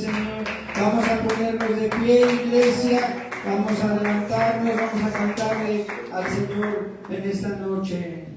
Señor. Vamos a ponernos de pie, iglesia. Vamos a levantarnos, vamos a cantarle al Señor en esta noche.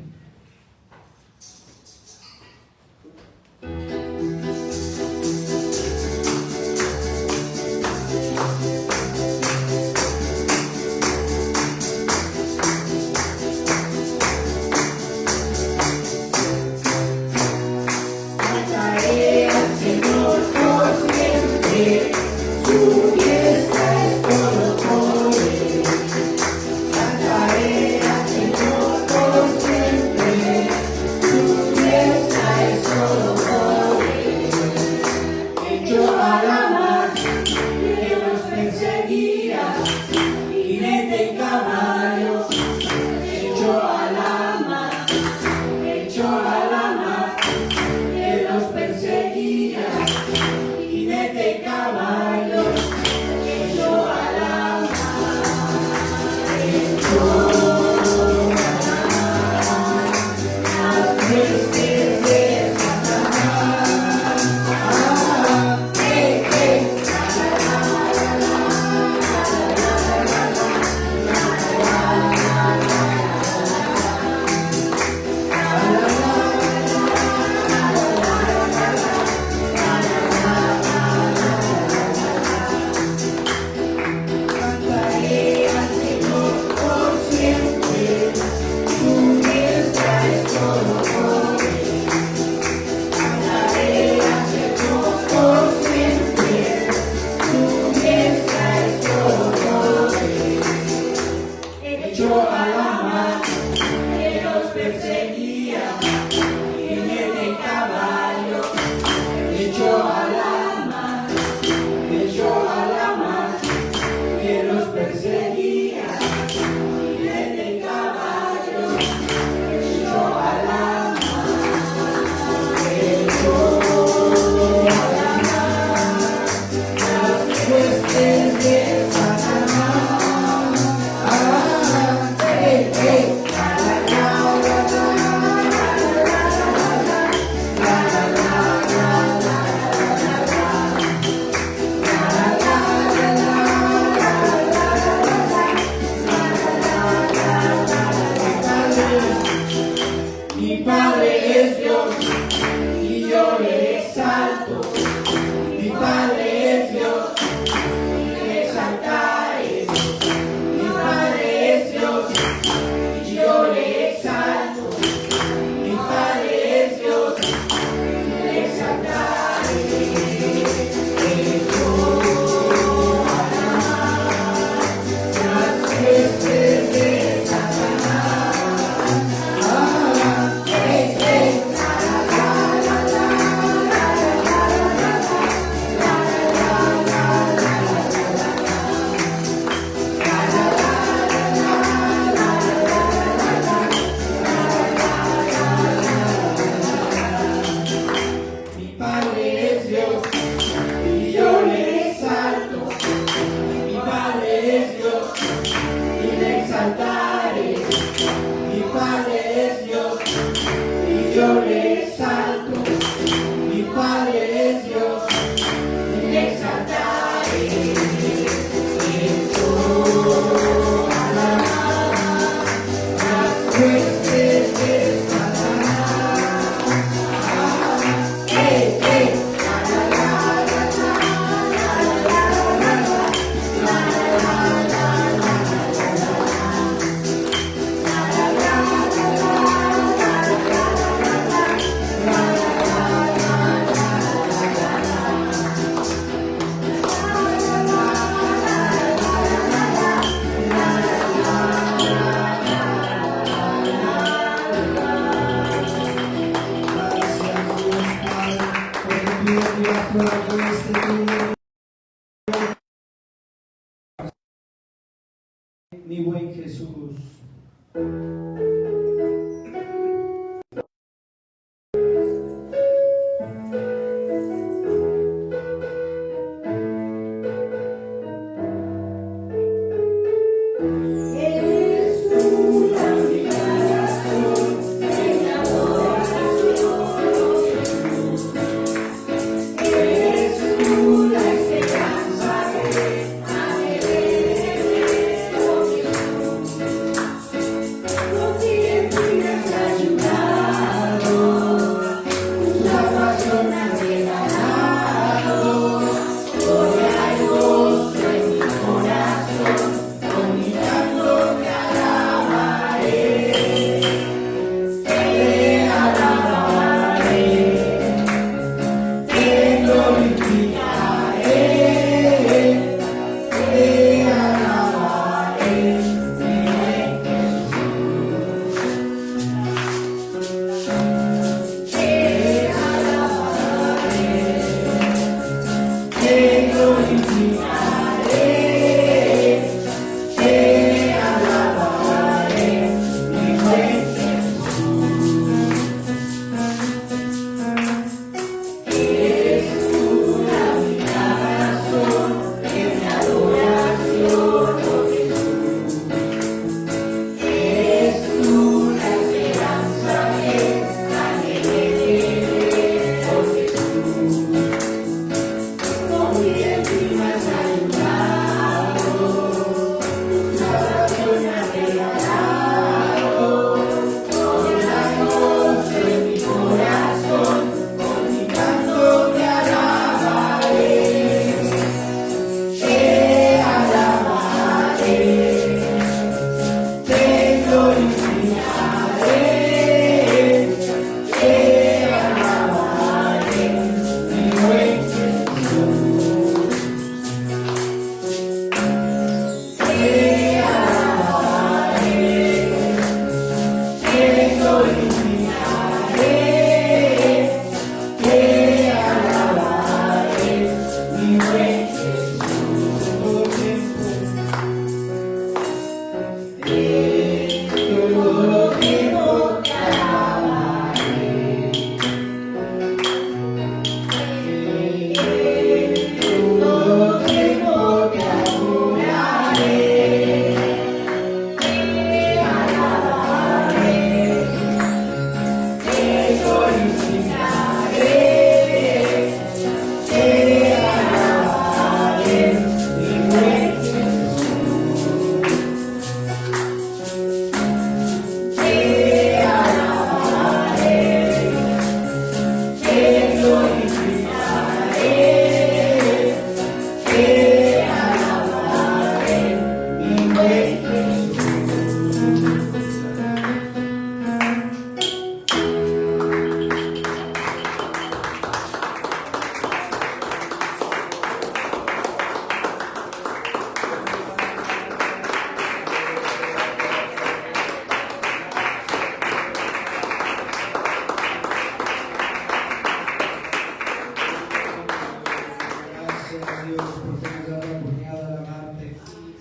Mi buen Jesús. Eres tú la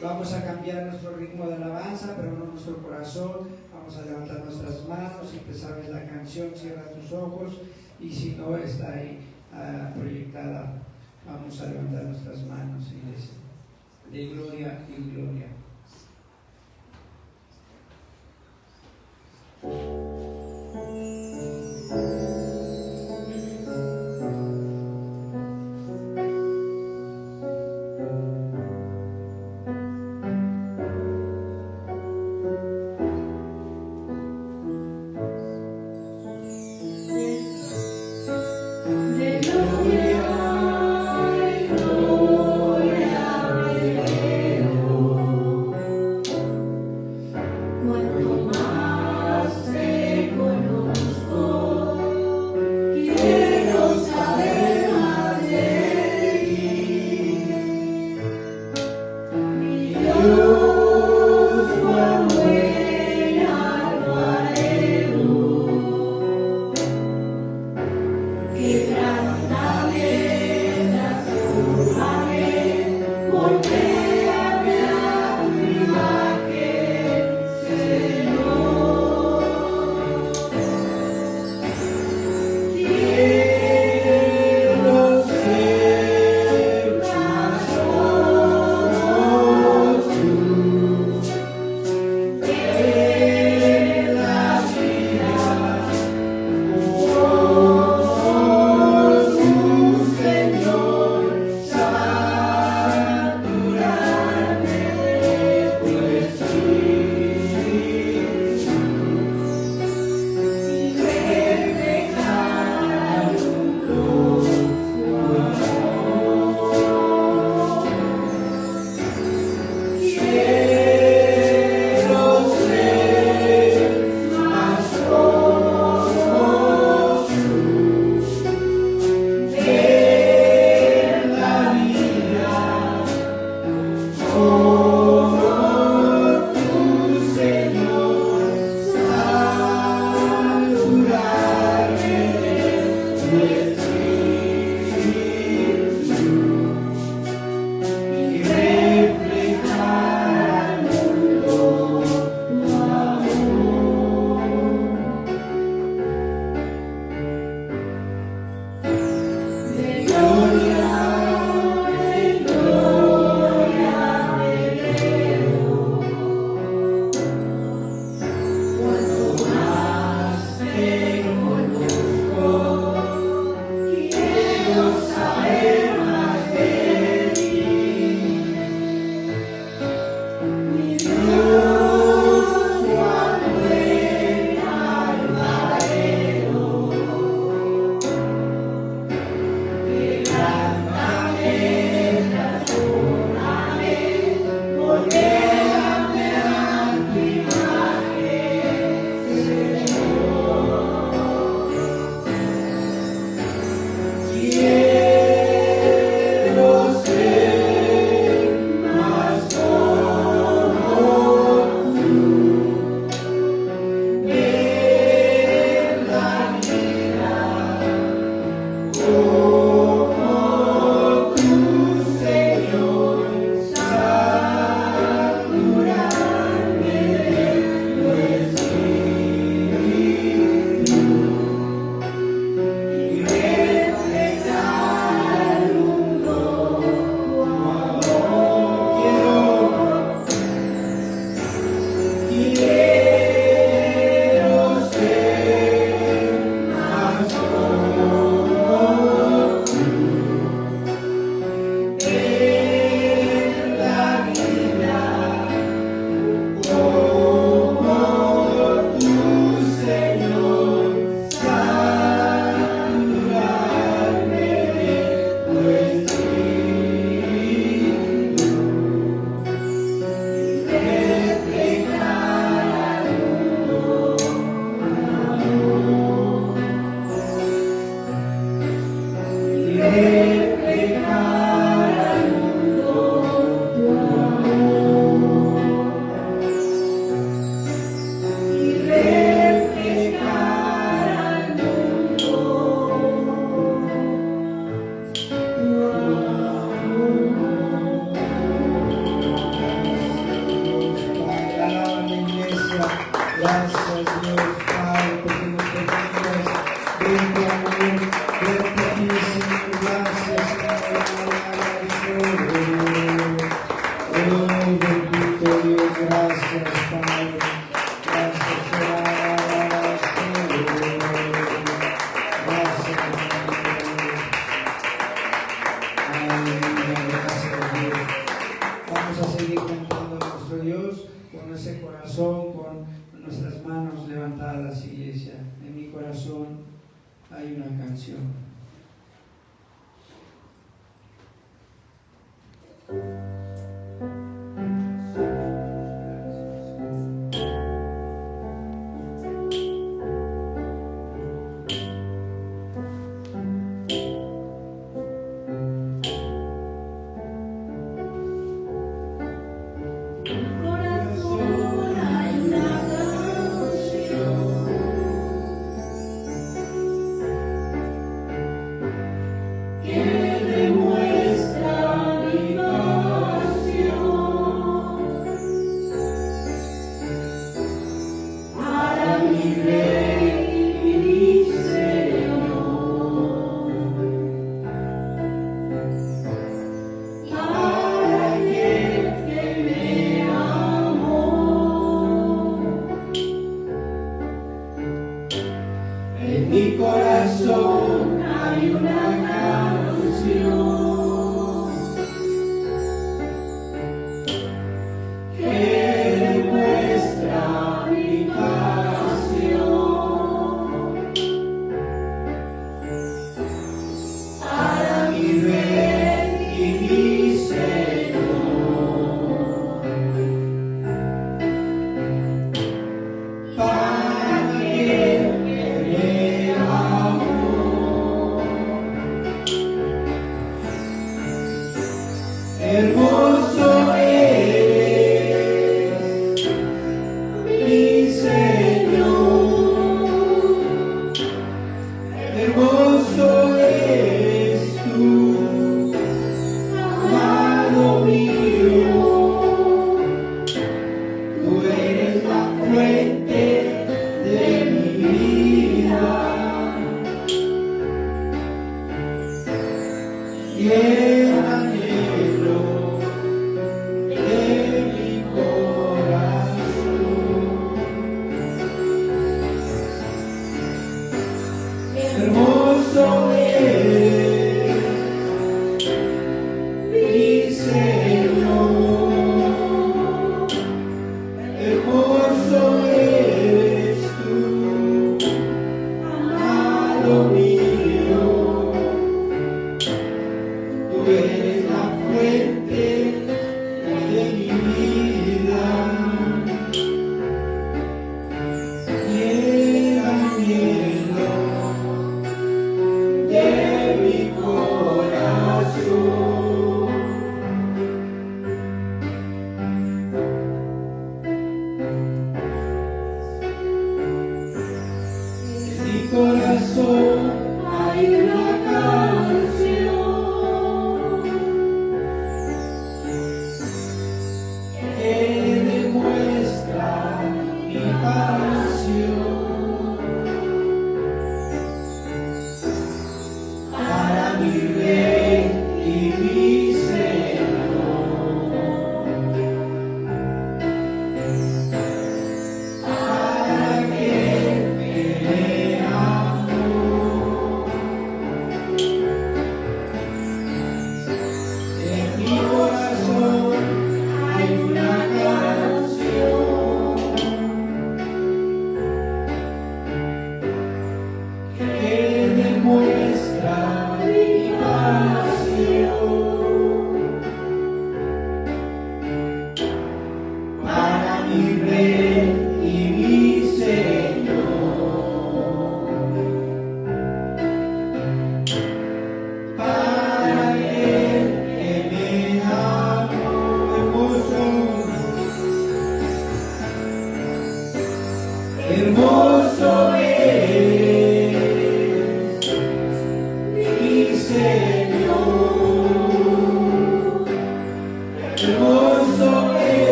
Vamos a cambiar nuestro ritmo de alabanza, pero no nuestro corazón. Vamos a levantar nuestras manos. Si te sabes la canción, cierra tus ojos. Y si no, está ahí proyectada. Vamos a levantar nuestras manos, iglesia. De gloria y gloria. Gloria, gloria, gloria.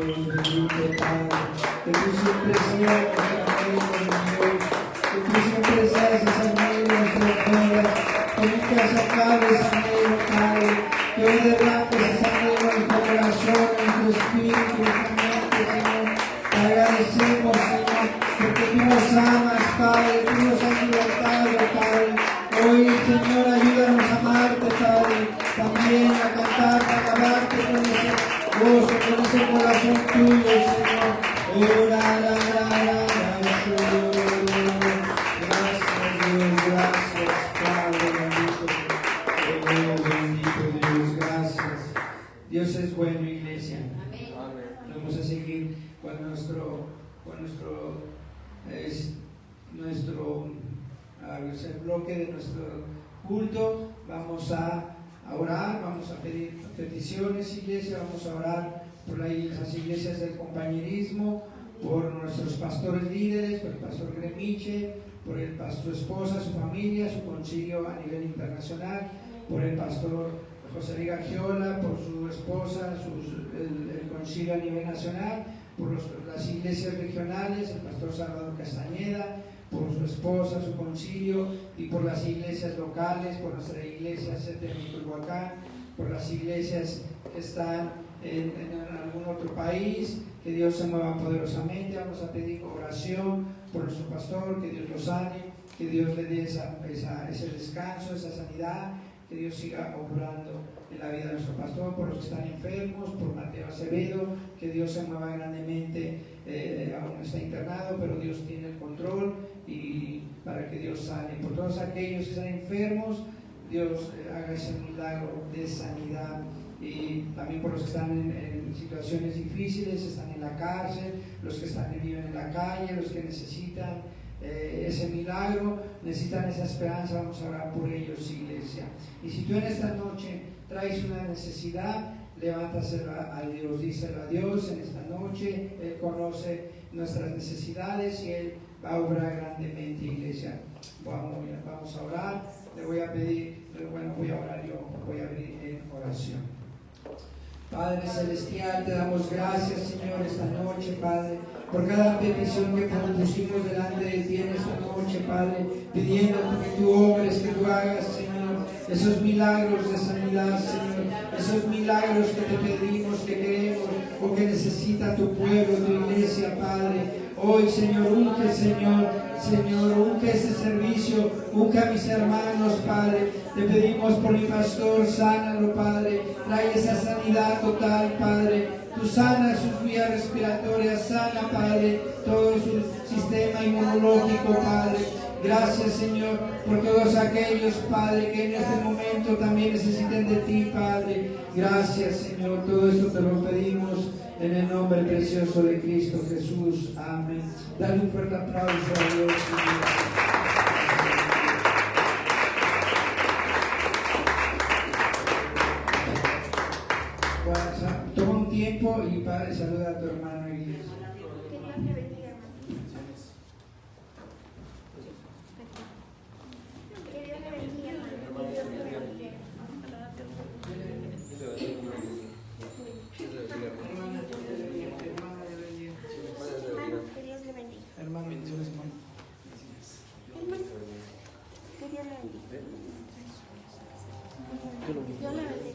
Dios, bendito Padre, que tú siempre seas nuestro amigo, Dios, que tú siempre seas ese amigo de nuestras vidas, que nunca se acabe ese amigo, Padre, que hoy derrames ese amigo en nuestro corazón, en nuestro espíritu, en nuestra mente, Señor. Te agradecemos, Señor, porque tú nos amas, Padre, tú nos has libertado, Padre. Hoy, Señor, ayúdanos a amarte, Padre, también a cantar, a alabarte con ese gozo, con ese corazón tuyo, Señor. Gracias, Dios, gracias, Padre bendito. Oh, bendito Dios, gracias. Dios es bueno, iglesia. Vamos a seguir con el bloque de nuestro culto. Vamos a orar, vamos a pedir peticiones, iglesia, vamos a orar por las iglesias del compañerismo, por nuestros pastores líderes, por el pastor Gremiche, por su esposa, su familia, su concilio a nivel internacional, por el pastor José Riga Giola, por su esposa, el concilio a nivel nacional, por las iglesias regionales, el pastor Salvador Castañeda, por su esposa, su concilio, y por las iglesias locales, por nuestra iglesia de Miculhuacán, por las iglesias que están en algún otro país. Que Dios se mueva poderosamente. Vamos a pedir oración por nuestro pastor, que Dios lo sane, que Dios le dé ese descanso, esa sanidad, que Dios siga obrando en la vida de nuestro pastor, por los que están enfermos, por Mateo Acevedo, que Dios se mueva grandemente. Aún está internado, pero Dios tiene el control, y para que Dios sane. Por todos aquellos que están enfermos, Dios haga ese milagro de sanidad. Y también por los que están en situaciones difíciles, están en la cárcel, los que viven en la calle, los que necesitan ese milagro, necesitan esa esperanza. Vamos a orar por ellos, iglesia. Y si tú en esta noche traes una necesidad, levántasela a Dios, díselo a Dios en esta noche. Él conoce nuestras necesidades y Él va a obrar grandemente, iglesia. Vamos a orar. Le voy a pedir, voy a orar yo, voy a abrir en oración. Padre Celestial, te damos gracias, Señor, esta noche, Padre, por cada petición que pusimos delante de ti en esta noche, Padre, pidiéndote que tú obres, que tú hagas, Señor, esos milagros de sanidad, Señor, esos milagros que te pedimos, que queremos o que necesita tu pueblo, tu iglesia, Padre. Hoy, Señor, unge este servicio, unge a mis hermanos, Padre. Te pedimos por mi pastor, sánalo, Padre. Trae esa sanidad total, Padre. Tú sanas sus vías respiratorias, sana, Padre, todo su sistema inmunológico, Padre. Gracias, Señor, por todos aquellos, Padre, que en este momento también necesiten de ti, Padre. Gracias, Señor. Todo esto te lo pedimos en el nombre precioso de Cristo Jesús. Amén. Dale un fuerte aplauso a Dios, Señor. Toma un tiempo y Padre, saluda a tu hermano y iglesia. Hermano, bendiciones, hermano. Que Dios le bendiga. Dios le bendiga.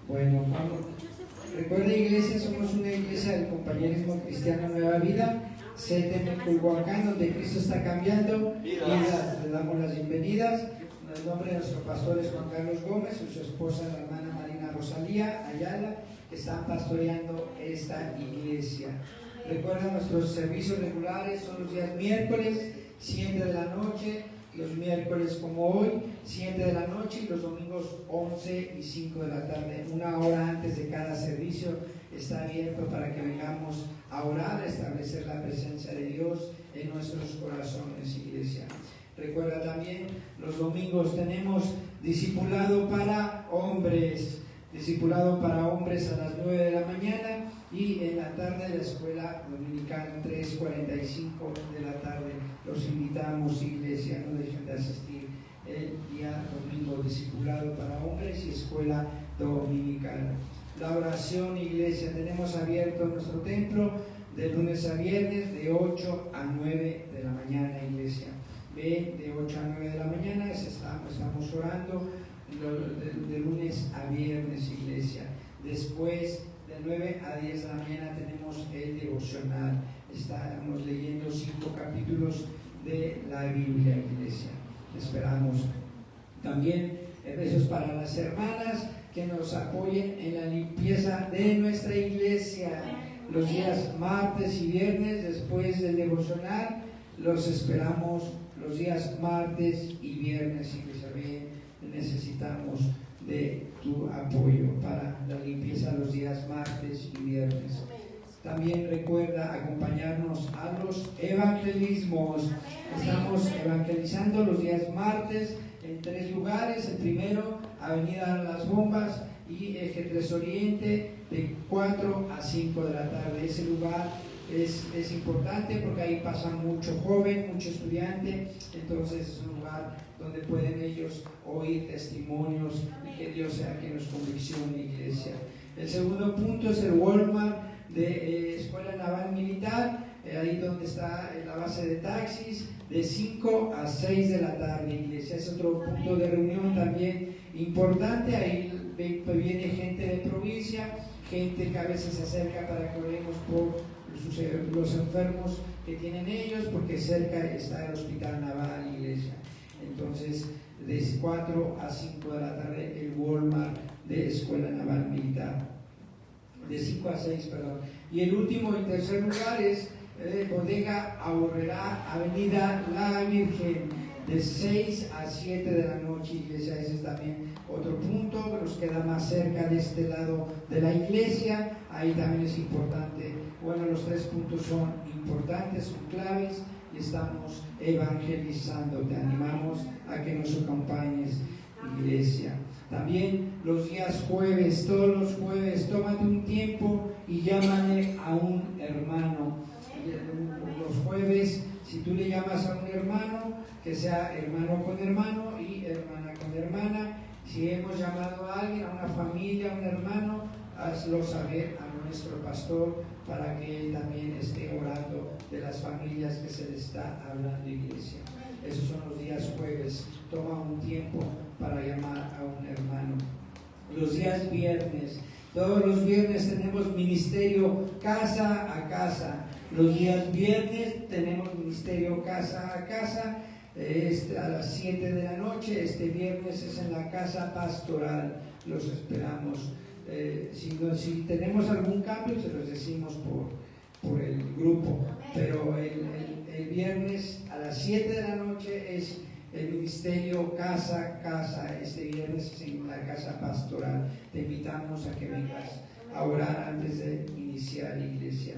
Bueno, vamos. Recuerda, iglesia, somos una iglesia del compañerismo cristiano Nueva Vida, sede en Miculhuacán, donde Cristo está cambiando vidas. Le damos las bienvenidas. En el nombre de nuestro pastor es Juan Carlos Gómez y su esposa, la hermana Marina Rosalía Ayala, que están pastoreando esta iglesia. Recuerda, nuestros servicios regulares son los días miércoles, 7 de la noche. Los miércoles como hoy, 7 de la noche, y los domingos 11 y 5 de la tarde, una hora antes de cada servicio está abierto para que vengamos a orar, a establecer la presencia de Dios en nuestros corazones, iglesia. Recuerda también, los domingos tenemos discipulado para hombres a las 9 de la mañana y en la tarde la escuela dominical 3:45 de la tarde. Los invitamos, iglesia, no dejen de asistir el día domingo, discipulado para hombres y escuela dominical. La oración, iglesia, tenemos abierto nuestro templo de lunes a viernes de 8 a 9 de la mañana, iglesia. Ven de 8 a 9 de la mañana, estamos orando de lunes a viernes, iglesia. Después de 9 a 10 de la mañana tenemos el devocional. Estamos leyendo 5 capítulos de la Biblia, iglesia. Esperamos. También besos para las hermanas que nos apoyen en la limpieza de nuestra iglesia. Los días martes y viernes después del devocional los esperamos los días martes y viernes, iglesia. Necesitamos de tu apoyo para la limpieza los días martes y viernes. También recuerda acompañarnos a los evangelismos. Estamos evangelizando los días martes en 3 lugares. El primero, Avenida Las Bombas y Eje 3 Oriente, de 4 a 5 de la tarde. Ese lugar es importante porque ahí pasa mucho joven, mucho estudiante, entonces es un lugar donde pueden ellos oír testimonios y que Dios sea que nos conviccione, iglesia. El segundo punto es el Walmart de Escuela Naval Militar, ahí donde está la base de taxis, de 5 a 6 de la tarde, iglesia. Es otro punto de reunión también importante. Ahí viene gente de provincia, gente que a veces se acerca para que oremos por los enfermos que tienen ellos, porque cerca está el hospital naval, iglesia. Entonces, de 4 a 5 de la tarde, el Walmart de Escuela Naval Militar. De 5 a 6, perdón. Y el último y tercer lugar es Bodega Aurrera, Avenida La Virgen, de 6 a 7 de la noche, iglesia. Ese es también otro punto que nos queda más cerca de este lado de la iglesia. Ahí también es importante. Bueno, los 3 puntos son importantes, son claves y estamos evangelizando. Te animamos a que nos acompañes, iglesia. También los días jueves, todos los jueves, tómate un tiempo y llámale a un hermano. Los jueves, si tú le llamas a un hermano, que sea hermano con hermano y hermana con hermana. Si hemos llamado a alguien, a una familia, a un hermano, hazlo saber a nuestro pastor para que él también esté orando de las familias que se le está hablando, iglesia. Esos son los días jueves. Toma un tiempo para llamar a un hermano. Los días viernes, todos los viernes tenemos ministerio casa a casa. Los días viernes tenemos ministerio casa a casa. A las 7 de la noche. Este viernes es en la casa pastoral. Los esperamos. Si tenemos algún cambio, se los decimos por el grupo. Pero el viernes a las 7 de la noche es el ministerio casa a casa. Este viernes es en la casa pastoral. Te invitamos a que vengas a orar antes de iniciar, iglesia.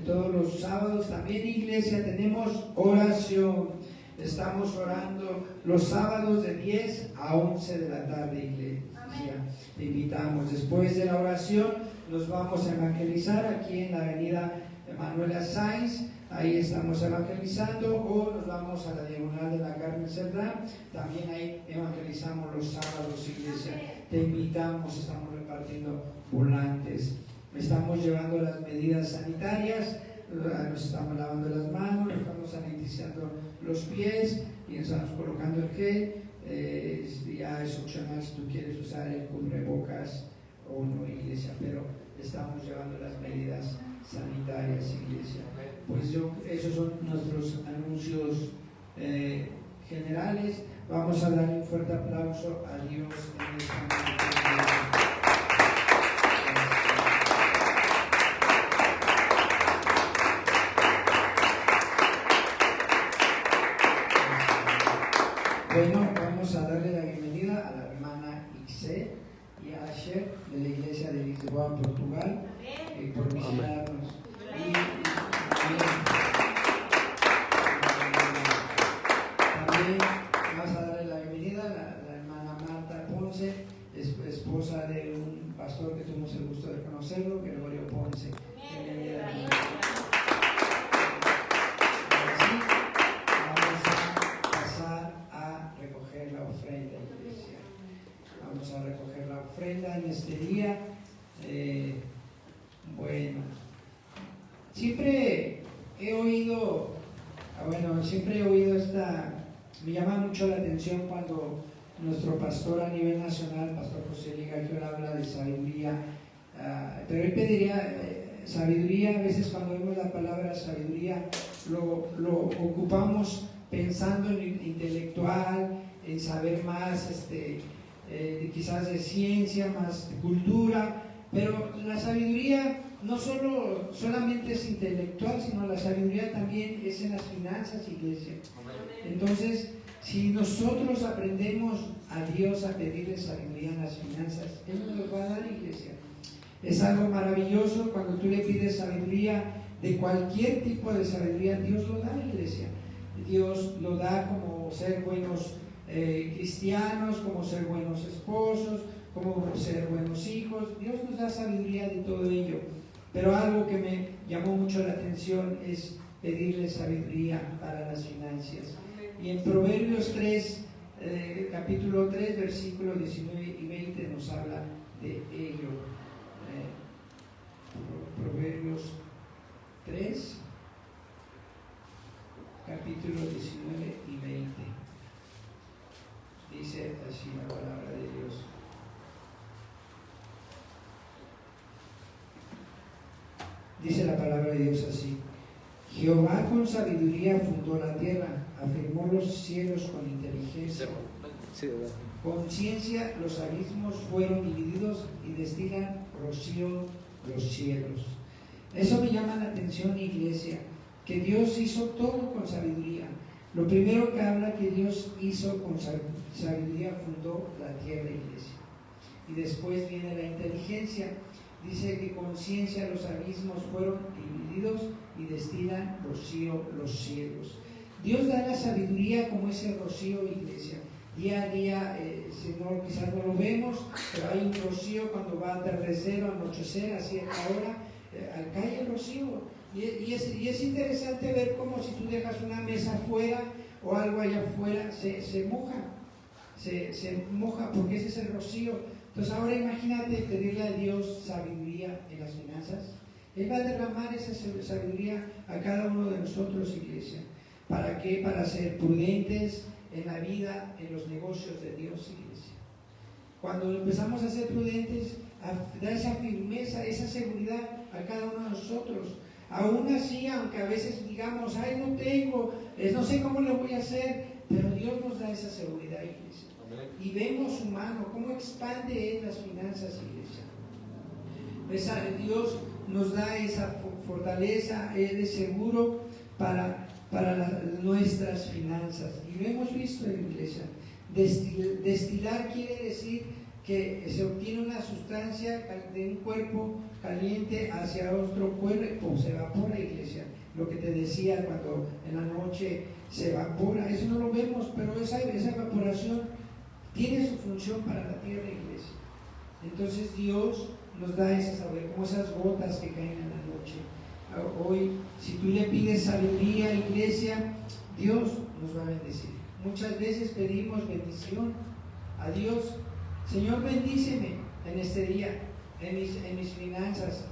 Todos los sábados también, iglesia, tenemos oración. Estamos orando los sábados de 10 a 11 de la tarde, iglesia. Te invitamos. Después de la oración nos vamos a evangelizar aquí en la avenida Manuela Sáenz. Ahí estamos evangelizando, o nos vamos a la diagonal de la Carmen Cerdán. También ahí evangelizamos los sábados, iglesia. Te invitamos, estamos repartiendo volantes. Estamos llevando las medidas sanitarias. Nos estamos lavando las manos, nos estamos sanitizando los pies y nos estamos colocando el gel. Ya es opcional si tú quieres usar el cubrebocas o no, iglesia, pero estamos llevando las medidas sanitarias, iglesia. Pues esos son nuestros anuncios generales. Vamos a darle un fuerte aplauso a Dios en esta mañana. Bueno, vamos a darle la bienvenida a la hermana Ixe y a Asher de la iglesia de Lisboa, Portugal. siempre he oído me llama mucho la atención cuando nuestro pastor a nivel nacional, Pastor José Ligagiol, habla de sabiduría, pero él pediría sabiduría. A veces cuando vemos la palabra sabiduría lo ocupamos pensando en lo intelectual, en saber más, quizás de ciencia, más de cultura, pero la sabiduría no solamente es intelectual, sino la sabiduría también es en las finanzas, iglesia. Entonces, si nosotros aprendemos a Dios a pedirle sabiduría en las finanzas, Él nos lo va a dar, iglesia. Es algo maravilloso cuando tú le pides sabiduría, de cualquier tipo de sabiduría, Dios lo da, iglesia. Dios lo da como ser buenos cristianos, como ser buenos esposos, como ser buenos hijos. Dios nos da sabiduría de todo ello. Pero algo que me llamó mucho la atención es pedirle sabiduría para las finanzas. Y en Proverbios 3, capítulo 3, versículos 19 y 20 nos habla de ello. Proverbios 3, capítulo 19 y 20. Dice así la palabra de Dios. Dice la palabra de Dios así: Jehová con sabiduría fundó la tierra, afirmó los cielos con inteligencia. Con ciencia los abismos fueron divididos y destilan rocío los cielos. Eso me llama la atención, iglesia, que Dios hizo todo con sabiduría. Lo primero que habla que Dios hizo con sabiduría, fundó la tierra, iglesia. Y después viene la inteligencia. Dice que con ciencia los abismos fueron divididos y destilan rocío los cielos. Dios da la sabiduría como ese rocío, iglesia. Día a día, quizás no lo vemos, pero hay un rocío cuando va a atardecer o anochecer a cierta hora, cae el rocío. Y es interesante ver cómo si tú dejas una mesa afuera o algo allá afuera, se moja porque ese es el rocío. Entonces ahora imagínate pedirle a Dios sabiduría en las finanzas. Él va a derramar esa sabiduría a cada uno de nosotros, iglesia. ¿Para qué? Para ser prudentes en la vida, en los negocios de Dios, iglesia. Cuando empezamos a ser prudentes, da esa firmeza, esa seguridad a cada uno de nosotros. Aún así, aunque a veces digamos, ay, no tengo, no sé cómo lo voy a hacer, pero Dios nos da esa seguridad, iglesia. Y vemos su mano, cómo expande Él las finanzas, iglesia. Dios nos da esa fortaleza, Él es seguro para nuestras finanzas. Y lo hemos visto en la iglesia. Destilar quiere decir que se obtiene una sustancia de un cuerpo caliente hacia otro cuerpo, se evapora, iglesia. Lo que te decía cuando en la noche se evapora, eso no lo vemos, pero esa evaporación tiene su función para la tierra, iglesia. Entonces Dios nos da esa sabiduría, como esas gotas que caen en la noche. Hoy, si tú le pides sabiduría, iglesia, Dios nos va a bendecir. Muchas veces pedimos bendición a Dios. Señor, bendíceme en este día, en mis finanzas.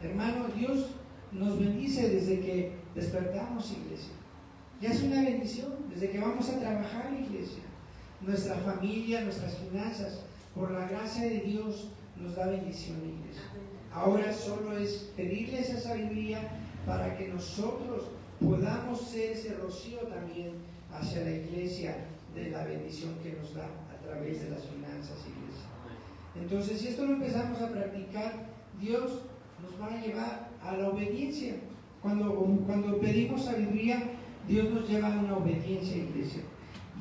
Hermano, Dios nos bendice desde que despertamos, iglesia. Ya es una bendición, desde que vamos a trabajar, iglesia. Nuestra familia, nuestras finanzas, por la gracia de Dios, nos da bendición, iglesia. Ahora solo es pedirle esa sabiduría para que nosotros podamos ser ese rocío también hacia la iglesia de la bendición que nos da a través de las finanzas, iglesia. Entonces, si esto lo empezamos a practicar, Dios nos va a llevar a la obediencia. Cuando pedimos sabiduría, Dios nos lleva a una obediencia, iglesia.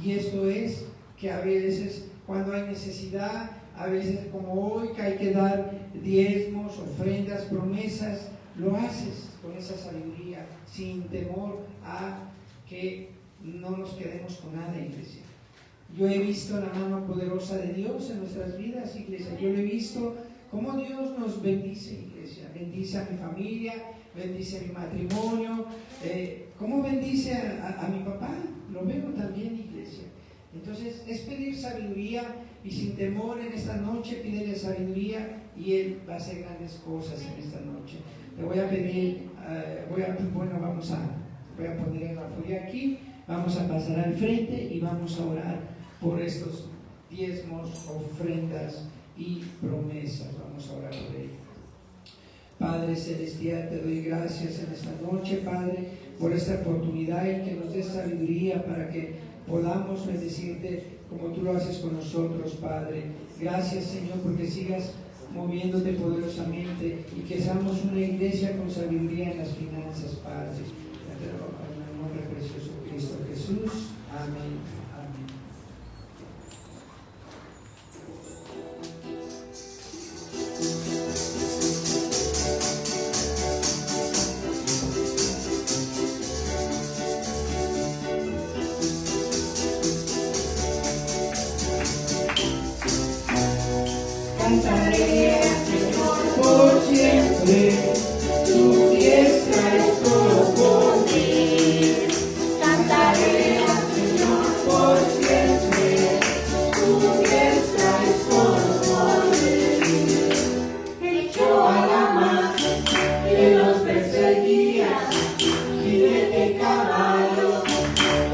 Y esto es que a veces, cuando hay necesidad, a veces como hoy, que hay que dar diezmos, ofrendas, promesas, lo haces con esa sabiduría, sin temor a que no nos quedemos con nada, iglesia. Yo he visto la mano poderosa de Dios en nuestras vidas, iglesia. Yo lo he visto cómo Dios nos bendice, iglesia. Bendice a mi familia, bendice mi matrimonio, cómo bendice a mi papá. Lo veo también, iglesia. Entonces es pedir sabiduría y sin temor en esta noche pídele sabiduría y Él va a hacer grandes cosas en esta noche. Te voy a pedir, vamos a Voy a poner la folia aquí, vamos a pasar al frente y vamos a orar por estos diezmos, ofrendas y promesas. Vamos a orar por ello. Padre Celestial, te doy gracias en esta noche, Padre, por esta oportunidad y que nos des sabiduría para que podamos bendecirte como tú lo haces con nosotros, Padre. Gracias, Señor, porque sigas moviéndote poderosamente y que seamos una iglesia con sabiduría en las finanzas, Padre. En el nombre precioso de Cristo Jesús. Amén. Amén. Cantaré al Señor por siempre, su diestra es todo poder. Cantaré al Señor por siempre, su diestra es todo poder. Echó a la mar que los perseguía, jinete caballo.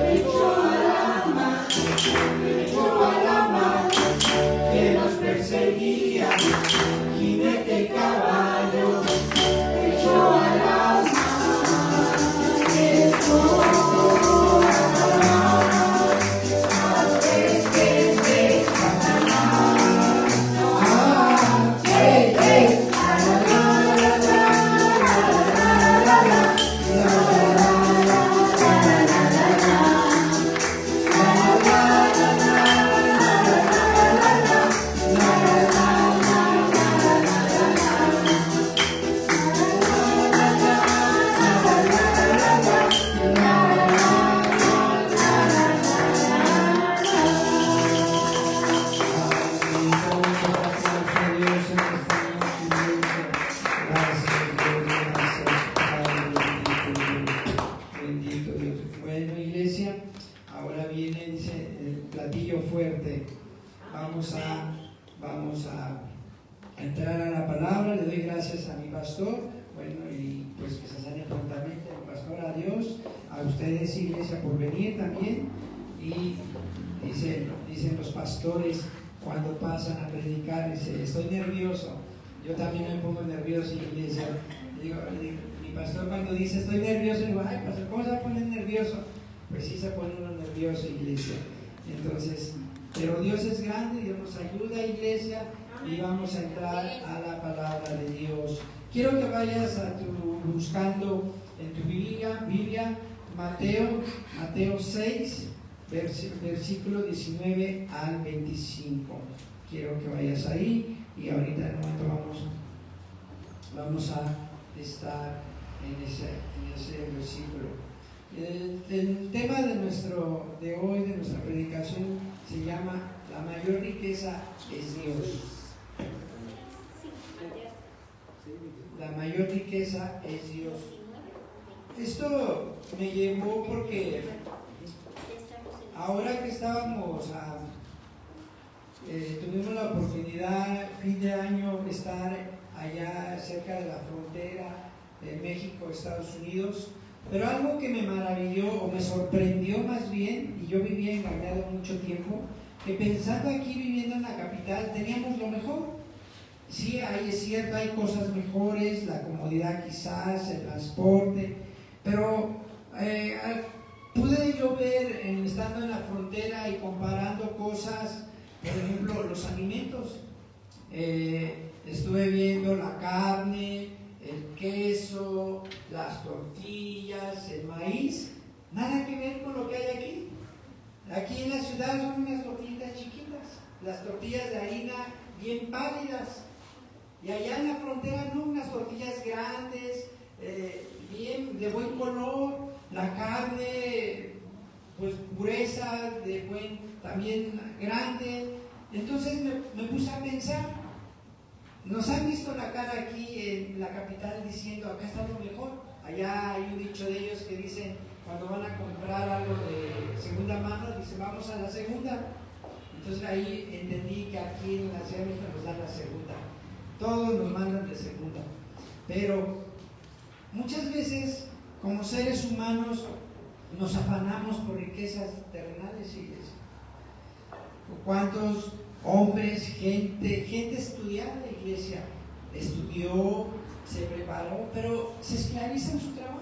Echó a la mar que los perseguía, jinete caballo, echó a la mar, echó a la mar, antes que se Satanás. Bendito Dios. Bueno, iglesia, ahora viene, dice, el platillo fuerte. Vamos a entrar a la palabra. Le doy gracias a mi pastor, bueno, y pues que se sane prontamente el pastor, a Dios, a ustedes, iglesia, por venir también. Y dicen los pastores cuando pasan a predicar, dice, estoy nervioso. Yo también me pongo nervioso, iglesia. Mi pastor cuando dice estoy nervioso, digo, ay, pastor, ¿cómo se va a poner nervioso? Pues sí se pone uno nervioso, iglesia. Entonces, pero Dios es grande, Dios nos ayuda, iglesia, y vamos a entrar a la palabra de Dios. Quiero que vayas buscando en tu Biblia Mateo 6, versículo 19 al 25. Quiero que vayas ahí y ahorita en un momento vamos a estar en ese versículo. El tema de hoy, de nuestra predicación, se llama La mayor riqueza es Dios. La mayor riqueza es Dios. Esto me llevó porque ahora que tuvimos la oportunidad fin de año de estar allá cerca de la frontera de México, Estados Unidos, pero algo que me maravilló o me sorprendió más bien, y yo vivía engañado mucho tiempo, que pensando aquí viviendo en la capital teníamos lo mejor. Sí, es cierto, hay cosas mejores, la comodidad quizás, el transporte, pero pude yo ver, estando en la frontera y comparando cosas, por ejemplo, los alimentos. Estuve viendo la carne, el queso, las tortillas, el maíz, nada que ver con lo que hay aquí. Aquí en la ciudad son unas tortillas chiquitas, las tortillas de harina bien pálidas, y allá en la frontera no, unas tortillas grandes, bien de buen color, la carne pues gruesa, también grande. Entonces me puse a pensar, nos han visto la cara aquí en la capital diciendo acá está lo mejor. Allá hay un dicho de ellos que dicen, cuando van a comprar algo de segunda mano, dicen vamos a la segunda. Entonces ahí entendí que aquí en la Ciudad de México nos dan la segunda, todos nos mandan de segunda. Pero muchas veces como seres humanos nos afanamos por riquezas terrenales, iglesia. ¿Cuántos hombres, gente estudiada, iglesia, estudió, se preparó, pero se esclaviza en su trabajo?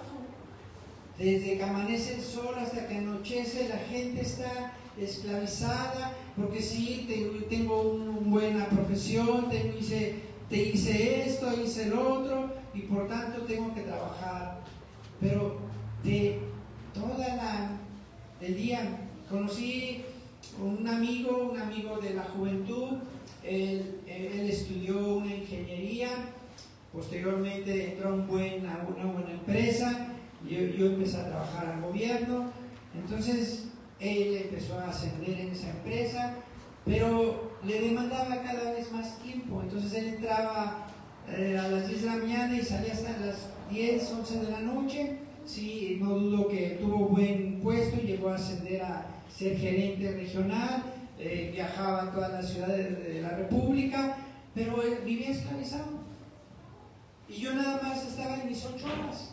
Desde que amanece el sol hasta que anochece, la gente está esclavizada, porque sí, tengo una buena profesión, hice esto, hice el otro, y por tanto tengo que trabajar. Pero de el día, conocí un amigo de la juventud. Él estudió una ingeniería, posteriormente entró a una buena empresa. Yo empecé a trabajar al gobierno, entonces él empezó a ascender en esa empresa, pero le demandaba cada vez más tiempo. Entonces él entraba a las 10 de la mañana y salía hasta las 10, 11 de la noche. Sí, no dudo que tuvo buen puesto, llegó a ascender a ser gerente regional, viajaba a todas las ciudades de la República, pero él vivía esclavizado. Y yo nada más estaba en mis 8 horas.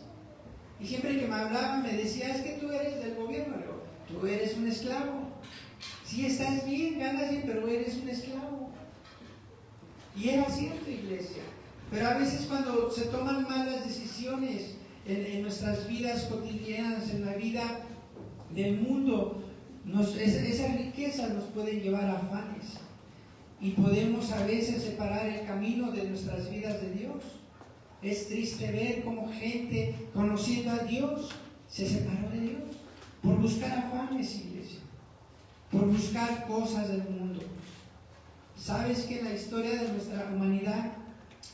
Y siempre que me hablaba me decía, es que tú eres del gobierno. Le digo, tú eres un esclavo. Sí, estás bien, ganas bien, pero eres un esclavo. Y era cierto, iglesia. Pero a veces cuando se toman malas decisiones en nuestras vidas cotidianas, en la vida del mundo, esas riquezas nos pueden llevar a afanes. Y podemos a veces separar el camino de nuestras vidas de Dios. Es triste ver cómo gente, conociendo a Dios, se separó de Dios por buscar afanes, iglesia, por buscar cosas del mundo. ¿Sabes que en la historia de nuestra humanidad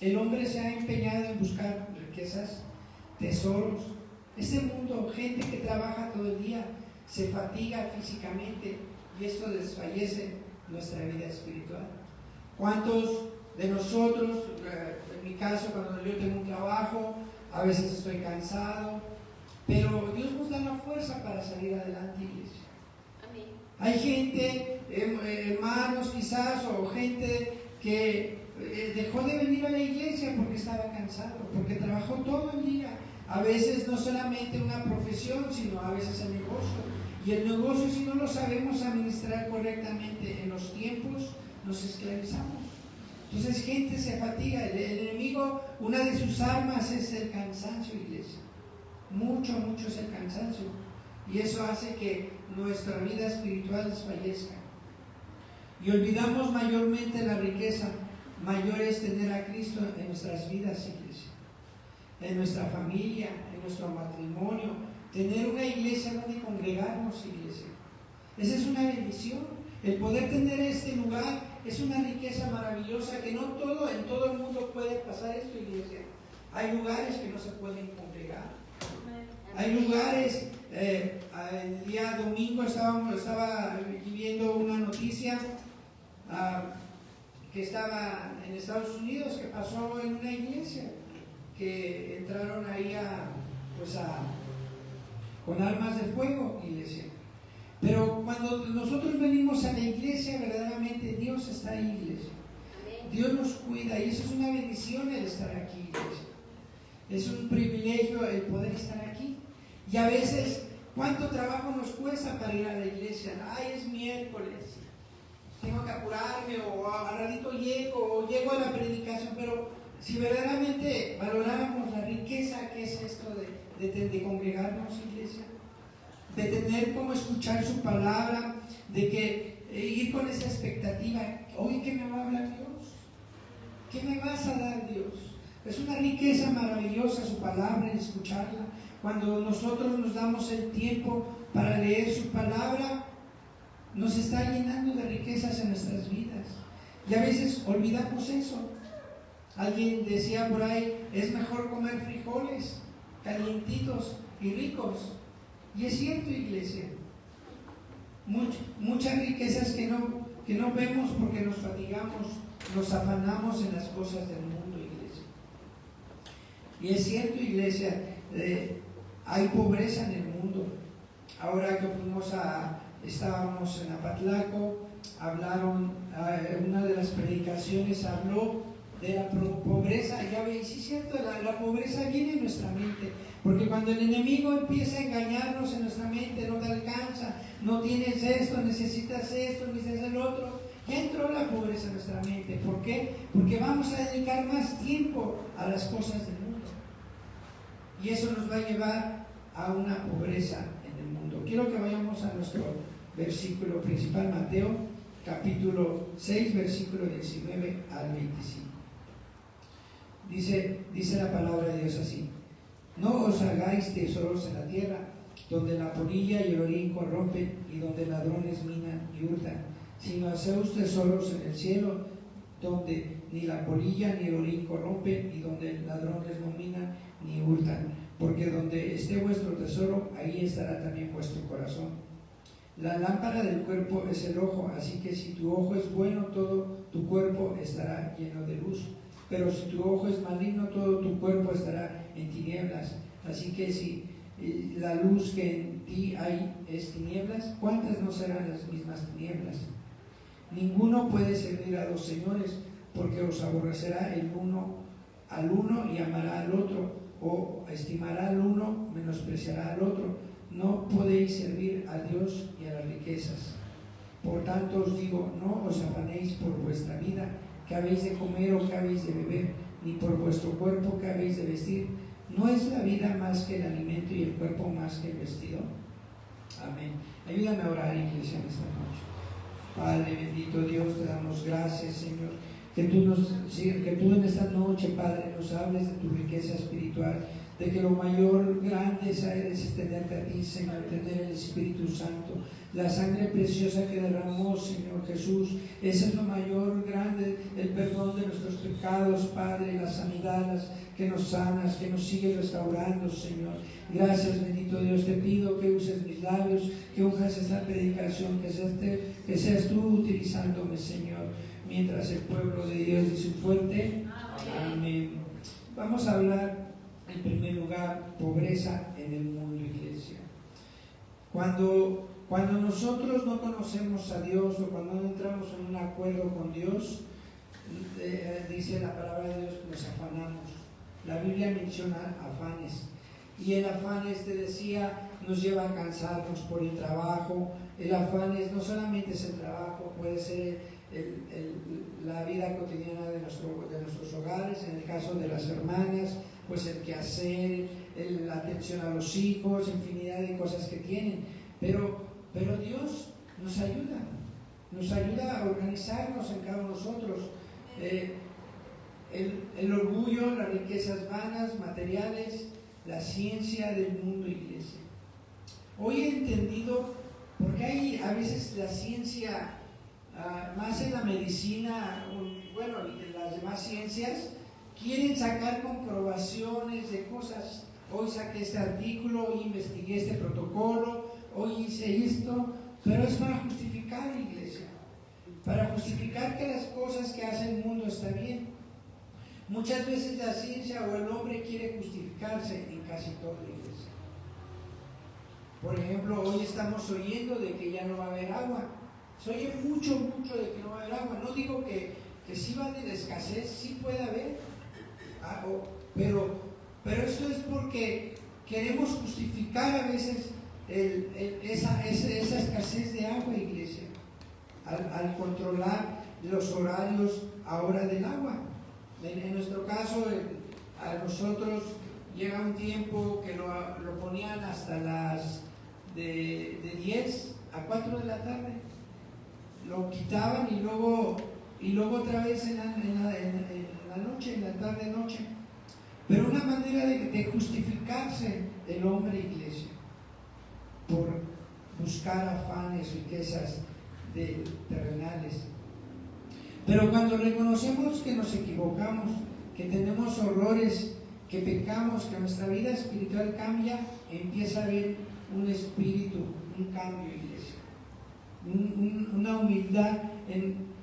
el hombre se ha empeñado en buscar riquezas, tesoros? Este mundo, gente que trabaja todo el día, se fatiga físicamente y esto desfallece nuestra vida espiritual. ¿Cuántos de nosotros, en mi caso, cuando yo tengo un trabajo, a veces estoy cansado, pero Dios nos da la fuerza para salir adelante, iglesia? Amén. Hay gente, hermanos quizás, o gente que dejó de venir a la iglesia porque estaba cansado, porque trabajó todo el día. A veces no solamente una profesión, sino a veces el negocio. Y el negocio, si no lo sabemos administrar correctamente en los tiempos, nos esclavizamos. Entonces gente se fatiga. El enemigo, una de sus armas es el cansancio, iglesia. Mucho es el cansancio. Y eso hace que nuestra vida espiritual desfallezca. Y olvidamos mayormente la riqueza. Mayor es tener a Cristo en nuestras vidas, iglesia. En nuestra familia, en nuestro matrimonio. Tener una iglesia donde congregarnos, iglesia. Esa es una bendición. El poder tener este lugar es una riqueza maravillosa que no en todo el mundo puede pasar esto, iglesia. Hay lugares que no se pueden congregar. Hay lugares, el día domingo estaba viendo una noticia que estaba en Estados Unidos, que pasó en una iglesia, que entraron ahí con armas de fuego, iglesia. Pero cuando nosotros venimos a la iglesia, verdaderamente Dios está ahí, iglesia. Dios nos cuida y eso es una bendición el estar aquí, iglesia. Es un privilegio el poder estar aquí. Y a veces, ¿cuánto trabajo nos cuesta para ir a la iglesia? Ay, es miércoles, tengo que apurarme, o al ratito llego a la predicación. Pero si verdaderamente valoráramos la riqueza que es esto de congregarnos, iglesia, de tener como escuchar su palabra, de que ir con esa expectativa, hoy ¿qué me va a hablar Dios? ¿Qué me vas a dar, Dios? Es una riqueza maravillosa su palabra, y escucharla. Cuando nosotros nos damos el tiempo para leer su palabra, nos está llenando de riquezas en nuestras vidas. Y a veces olvidamos eso. Alguien decía por ahí, es mejor comer frijoles calientitos y ricos. Y es cierto, iglesia. Muchas riquezas que no vemos porque nos fatigamos, nos afanamos en las cosas del mundo, iglesia. Y es cierto, iglesia, hay pobreza en el mundo. Ahora que estábamos en Apatlaco, hablaron, una de las predicaciones habló de la pobreza. Ya veis, sí es cierto, la pobreza viene en nuestra mente, porque cuando el enemigo empieza a engañarnos en nuestra mente, no te alcanza, no tienes esto, necesitas el otro, ya entró la pobreza en nuestra mente. ¿Por qué? Porque vamos a dedicar más tiempo a las cosas del mundo, y eso nos va a llevar a una pobreza en el mundo. Quiero que vayamos a nuestro versículo principal, Mateo capítulo 6, versículo 19 al 25. Dice la palabra de Dios así: no os hagáis tesoros en la tierra, donde la polilla y el orín corrompen y donde ladrones minan y hurtan, sino haceos tesoros en el cielo, donde ni la polilla ni el orín corrompen y donde ladrones no minan ni hurtan, porque donde esté vuestro tesoro, ahí estará también vuestro corazón. La lámpara del cuerpo es el ojo, así que si tu ojo es bueno, todo tu cuerpo estará lleno de luz. Pero si tu ojo es maligno, todo tu cuerpo estará en tinieblas. Así que si la luz que en ti hay es tinieblas, ¿cuántas no serán las mismas tinieblas? Ninguno puede servir a dos señores, porque os aborrecerá el uno al uno y amará al otro, o estimará al uno, menospreciará al otro. No podéis servir a Dios y a las riquezas. Por tanto os digo, no os afanéis por vuestra vida, que habéis de comer o que habéis de beber, ni por vuestro cuerpo, que habéis de vestir. ¿No es la vida más que el alimento y el cuerpo más que el vestido? Amén. Ayúdame a orar, iglesia, en esta noche. Padre bendito Dios, te damos gracias, Señor, que tú en esta noche, Padre, nos hables de tu riqueza espiritual, de que lo mayor grande es tenerte a ti, Señor, tener el Espíritu Santo, la sangre preciosa que derramó, Señor Jesús. Ese es lo mayor grande, el perdón de nuestros pecados, Padre, la sanidad que nos sanas, que nos sigue restaurando, Señor. Gracias, bendito Dios, te pido que uses mis labios, que unjas esta predicación, que seas tú utilizándome, Señor, mientras el pueblo de Dios dice fuerte amén. Vamos a hablar en primer lugar, pobreza en el mundo, iglesia. Cuando nosotros no conocemos a Dios, o cuando no entramos en un acuerdo con Dios, dice la palabra de Dios que nos afanamos. La Biblia menciona afanes, y el afán decía, nos lleva a cansarnos por el trabajo. El afán no solamente es el trabajo, puede ser la vida cotidiana de nuestros hogares, en el caso de las hermanas, pues el quehacer, la atención a los hijos, infinidad de cosas que tienen, pero Dios nos ayuda a organizarnos en cada uno de nosotros. El orgullo, las riquezas vanas, materiales, la ciencia del mundo, iglesia. Hoy he entendido, porque hay a veces la ciencia, más en la medicina, bueno, y en las demás ciencias, quieren sacar comprobaciones de cosas. Hoy saqué este artículo, hoy investigué este protocolo, hoy hice esto, pero es para justificar, iglesia, para justificar que las cosas que hace el mundo está bien. Muchas veces la ciencia o el hombre quiere justificarse en casi todo, iglesia. Por ejemplo, hoy estamos oyendo de que ya no va a haber agua. Se oye mucho de que no va a haber agua. No digo que sí va a haber escasez, sí puede haber, pero eso es porque queremos justificar a veces esa escasez de agua, iglesia, al controlar los horarios ahora del agua. En nuestro caso, a nosotros llega un tiempo que lo ponían hasta las de 10 a 4 de la tarde, lo quitaban y luego otra vez en la noche, en la tarde-noche. Pero una manera de justificarse el hombre, iglesia, por buscar afanes, riquezas terrenales. Pero cuando reconocemos que nos equivocamos, que tenemos horrores, que pecamos, que nuestra vida espiritual cambia, empieza a haber un espíritu, un cambio, iglesia, una humildad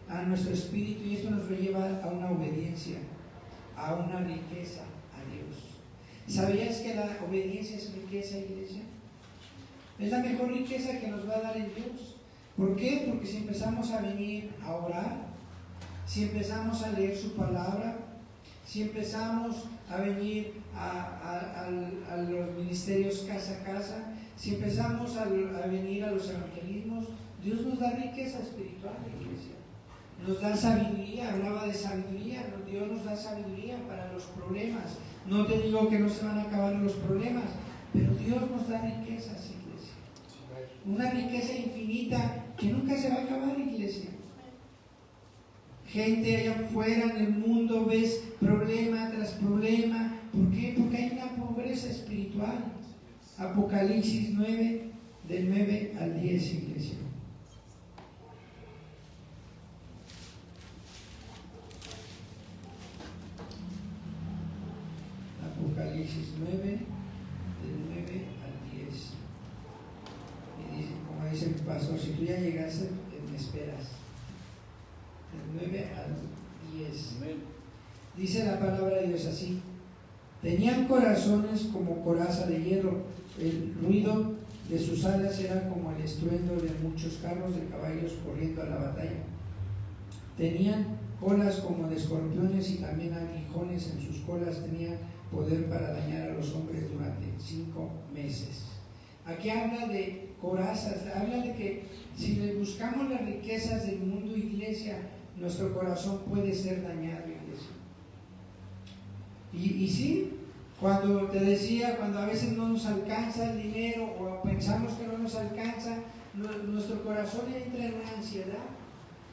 a nuestro espíritu, y esto nos lleva a una obediencia, a una riqueza a Dios. ¿Sabías que la obediencia es riqueza, iglesia? Es la mejor riqueza que nos va a dar el Dios. ¿Por qué? Porque si empezamos a venir a orar, si empezamos a leer su palabra, si empezamos a venir a los ministerios casa a casa, si empezamos a venir a los evangelismos, Dios nos da riqueza espiritual, iglesia. Nos da sabiduría, hablaba de sabiduría, Dios nos da sabiduría para los problemas. No te digo que no se van a acabar los problemas, pero Dios nos da riquezas, iglesia. Una riqueza infinita que nunca se va a acabar, iglesia. Gente allá afuera en el mundo, ves problema tras problema. ¿Por qué? Porque hay una pobreza espiritual. Apocalipsis 9, del 9 al 10, iglesia. Apocalipsis 9, del 9 al 10. Y dice, como dice mi pastor, si tú ya llegaste, me esperas. Del 9 al 10. Dice la palabra de Dios así: tenían corazones como coraza de hierro, el ruido de sus alas era como el estruendo de muchos carros de caballos corriendo a la batalla. Tenían colas como de escorpiones y también aguijones en sus colas. Tenían poder para dañar a los hombres durante 5 meses. Aquí habla de corazas, habla de que si le buscamos las riquezas del mundo, iglesia, nuestro corazón puede ser dañado, iglesia. Y sí, cuando te decía, cuando a veces no nos alcanza el dinero o pensamos que no nos alcanza, nuestro corazón entra en una ansiedad.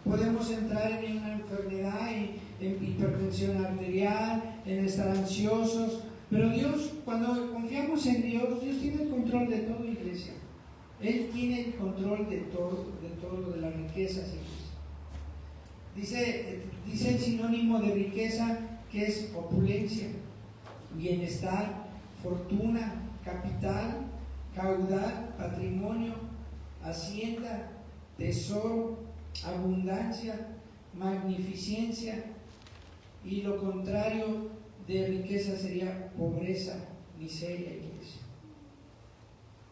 Podemos entrar en una enfermedad, en hipertensión arterial, en estar ansiosos. Pero Dios, cuando confiamos en Dios, Dios tiene el control de todo, iglesia. Él tiene el control de todo, de las riquezas, iglesia. Dice el sinónimo de riqueza, que es opulencia, bienestar, fortuna, capital, caudal, patrimonio, hacienda, tesoro, abundancia, magnificencia. Y lo contrario de riqueza sería pobreza, miseria, iglesia.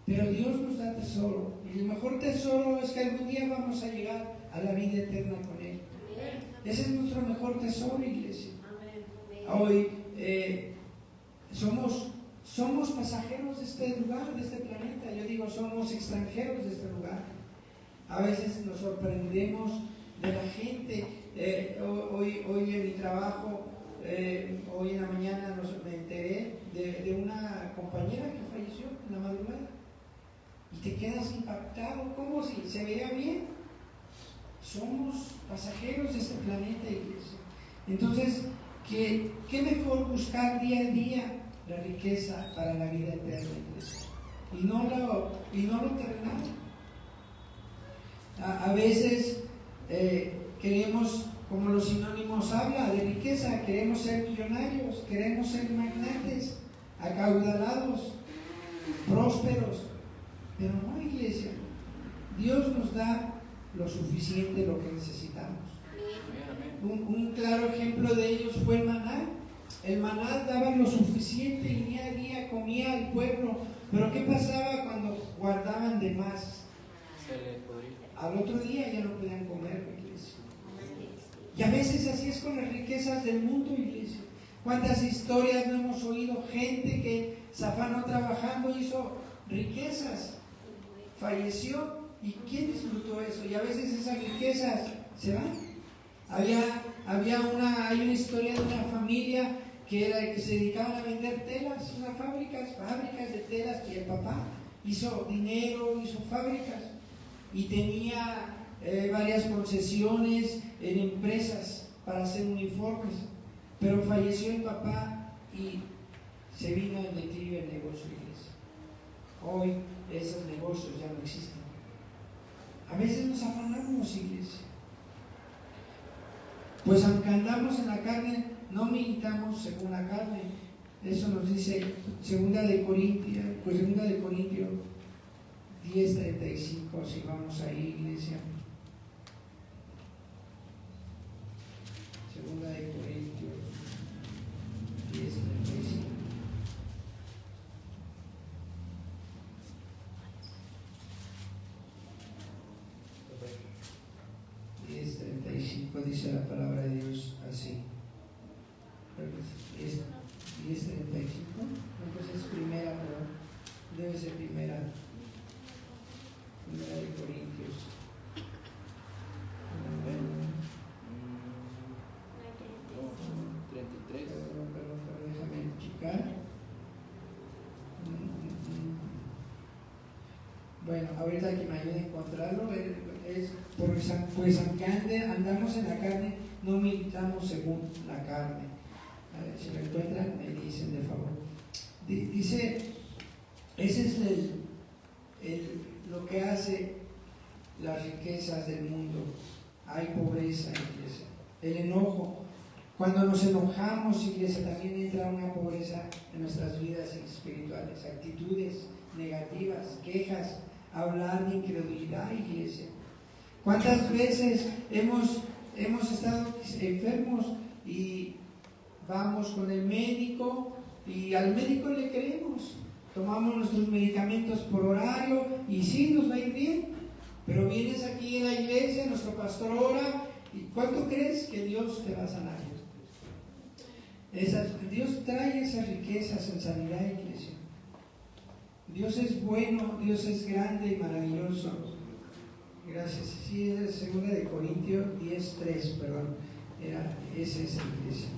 Pero Dios nos da tesoro, y el mejor tesoro es que algún día vamos a llegar a la vida eterna con Él. Ese es nuestro mejor tesoro, iglesia. Hoy somos pasajeros de este lugar, de este planeta. Yo digo, somos extranjeros de este lugar. A veces nos sorprendemos de la gente. Hoy en mi trabajo, hoy en la mañana me enteré de una compañera que falleció en la madrugada. Y te quedas impactado, como si se veía bien. Somos pasajeros de este planeta, iglesia. Entonces, ¿qué mejor buscar día a día la riqueza para la vida eterna, iglesia? Y no lo terrenal. A veces queremos, como los sinónimos habla de riqueza, queremos ser millonarios, queremos ser magnates, acaudalados, prósperos. Pero no, iglesia. Dios nos da lo suficiente, lo que necesitamos. Un claro ejemplo de ellos fue el maná. El maná daba lo suficiente y día a día comía al pueblo. Pero ¿qué pasaba cuando guardaban de más? Al otro día ya no podían comer, iglesia. Y a veces así es con las riquezas del mundo, iglesia. ¿Cuántas historias no hemos oído? Gente que se afanó trabajando, hizo riquezas, falleció. ¿Y quién disfrutó eso? Y a veces esas riquezas se van. Hay una historia de una familia que se dedicaban a vender telas, unas fábricas de telas, y el papá hizo dinero, hizo fábricas y tenía varias concesiones en empresas para hacer uniformes, pero falleció el papá y se vino el declive del negocio, iglesia. Hoy esos negocios ya no existen. A veces nos afanamos, iglesia. Pues aunque andamos en la carne, no militamos según la carne. Eso nos dice 2 de Corintios 10:35, si vamos ahí, iglesia. 2 de Corintios 10:35. Dice la palabra de Dios así. Bueno, ahorita que me ayude a encontrarlo, es pues aunque andamos en la carne, no militamos según la carne. A ver, si lo encuentran, me dicen de favor. Dice, ese es lo que hace las riquezas del mundo. Hay pobreza, iglesia. El enojo. Cuando nos enojamos, iglesia, también entra una pobreza en nuestras vidas espirituales. Actitudes negativas, quejas, hablar de incredulidad, iglesia. ¿Cuántas veces hemos estado enfermos y vamos con el médico y al médico le creemos? Tomamos nuestros medicamentos por horario y sí, nos va a ir bien. Pero vienes aquí en la iglesia, nuestro pastor ora, ¿y cuánto crees que Dios te va a sanar? Dios trae esas riquezas en sanidad, iglesia. Dios es bueno, Dios es grande y maravilloso. Gracias. Sí, es 2 Corintios 10:3, perdón. Esa es la iglesia.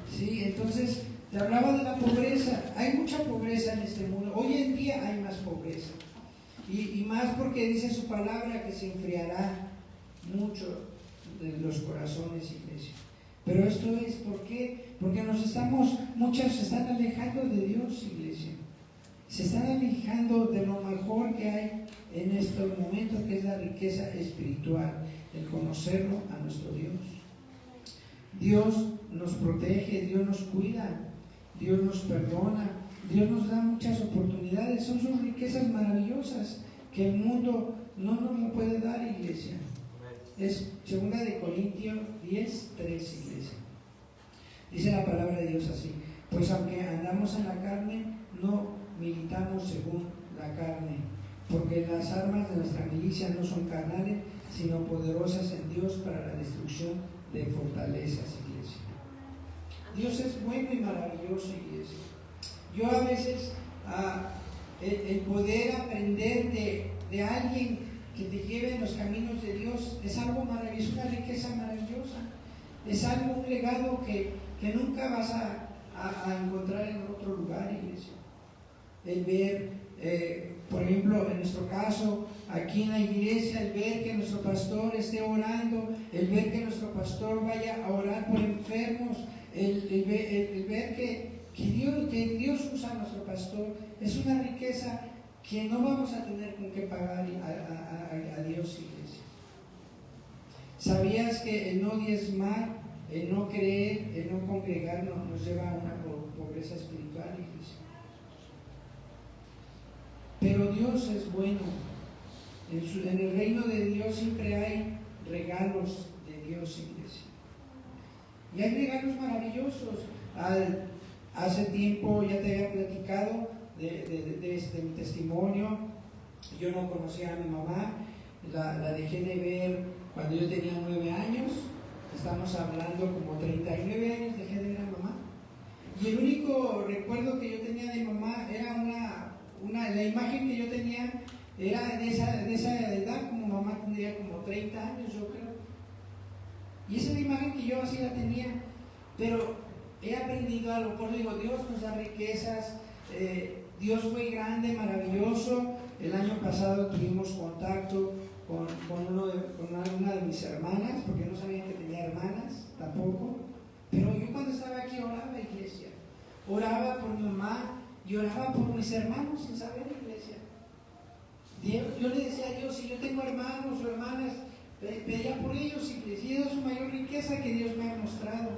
Sí, entonces te hablaba de la pobreza. Hay mucha pobreza en este mundo. Hoy en día hay más pobreza. Y más porque dice su palabra que se enfriará mucho de los corazones, iglesia. Pero esto es ¿por qué? Porque muchos se están alejando de Dios, iglesia. Se están alejando de lo mejor que hay en estos momentos, que es la riqueza espiritual, el conocerlo a nuestro Dios. Dios nos protege, Dios nos cuida, Dios nos perdona, Dios nos da muchas oportunidades. Son sus riquezas maravillosas que el mundo no nos lo puede dar, iglesia. Es 2 Corintios 10:3, iglesia. Dice la palabra de Dios así: pues aunque andamos en la carne, no militamos según la carne, porque las armas de nuestra milicia no son carnales, sino poderosas en Dios para la destrucción de fortalezas, iglesia. Dios es bueno y maravilloso, iglesia. Yo a veces, el poder aprender de alguien que te lleve en los caminos de Dios es algo maravilloso, una riqueza maravillosa. Es algo, un legado que nunca vas a encontrar en otro lugar, iglesia. El ver, por ejemplo, en nuestro caso, aquí en la iglesia, el ver que nuestro pastor esté orando, el ver que nuestro pastor vaya a orar por enfermos, el ver que Dios usa a nuestro pastor, es una riqueza que no vamos a tener con qué pagar a Dios, iglesia. ¿Sabías que el no diezmar, el no creer, el no congregarnos nos lleva a una pobreza espiritual, iglesia? Pero Dios es bueno. En el reino de Dios siempre hay regalos de Dios, iglesia. Y hay regalos maravillosos. Hace tiempo ya te había platicado de mi testimonio. Yo no conocía a mi mamá, la dejé de ver cuando yo tenía 9 años. Estamos hablando como 39 años, dejé de ver a mamá. Y el único recuerdo que yo tenía de mamá era la imagen que yo tenía era de esa edad, como mamá tendría como 30 años, yo creo. Y esa es la imagen que yo así la tenía. Pero he aprendido algo, por eso digo, Dios nos da riquezas. Dios fue grande, maravilloso. El año pasado tuvimos contacto con una de mis hermanas, porque no sabía que tenía hermanas tampoco. Pero yo cuando estaba aquí oraba, iglesia. Oraba por mi mamá y oraba por mis hermanos sin saber, iglesia. Yo le decía a Dios, si yo tengo hermanos o hermanas, pedía por ellos, iglesia. Y esa es su mayor riqueza que Dios me ha mostrado.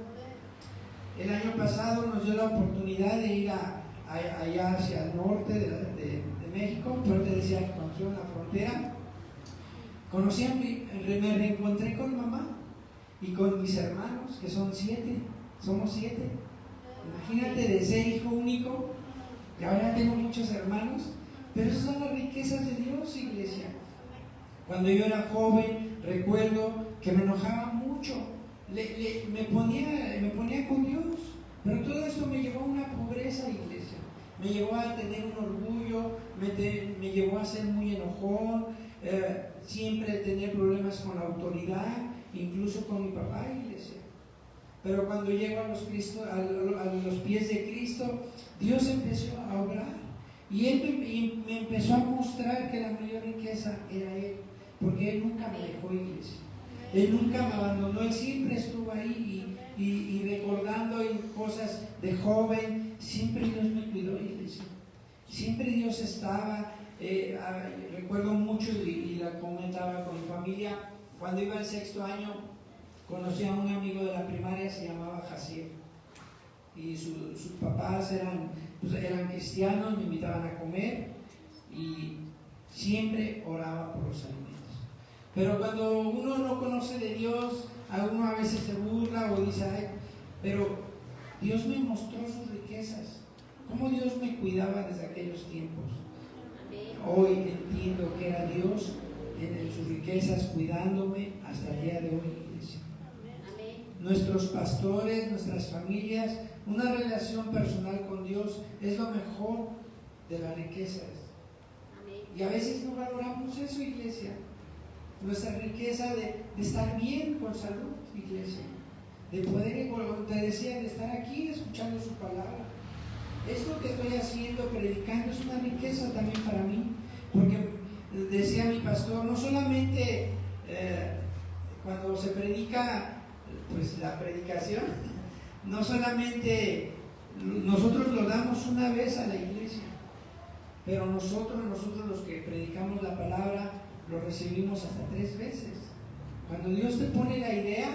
El año pasado nos dio la oportunidad de ir allá hacia el norte de México, pero te decía que cuando estuve en la frontera, me reencontré con mamá y con mis hermanos, que son 7, somos 7. Imagínate de ser hijo único, que ahora tengo muchos hermanos, pero esas son las riquezas de Dios, iglesia. Cuando yo era joven, recuerdo que me enojaba mucho, me ponía con Dios, pero todo esto me llevó a una pobreza, iglesia. Me llevó a tener un orgullo, me llevó a ser muy enojón, siempre tener problemas con la autoridad, incluso con mi papá, iglesia. Pero cuando llego a los pies de Cristo, Dios empezó a obrar. Y él me empezó a mostrar que la mayor riqueza era Él, porque Él nunca me dejó, iglesia. Él nunca me abandonó, Él siempre estuvo ahí y recordando cosas de joven, siempre Dios me cuidó, iglesia. Siempre Dios estaba, recuerdo mucho y la comentaba con mi familia, cuando iba al 6º año, conocí a un amigo de la primaria, se llamaba Jaciel, y sus papás eran cristianos, me invitaban a comer y siempre oraba por los alimentos. Pero cuando uno no conoce de Dios, uno a veces se burla o dice, ay, pero Dios me mostró sus riquezas, cómo Dios me cuidaba desde aquellos tiempos. Hoy entiendo que era Dios en sus riquezas cuidándome hasta el día de hoy, iglesia. Nuestros pastores, nuestras familias, una relación personal con Dios es lo mejor de las riquezas. Y a veces no valoramos eso, iglesia. Nuestra riqueza de estar bien con salud, iglesia. De poder, como te decía, de estar aquí escuchando su palabra. Esto que estoy haciendo, predicando, es una riqueza también para mí. Porque decía mi pastor, no solamente cuando se predica, pues la predicación, no solamente nosotros lo damos una vez a la iglesia, pero nosotros los que predicamos la palabra, lo recibimos hasta 3 veces. Cuando Dios te pone la idea,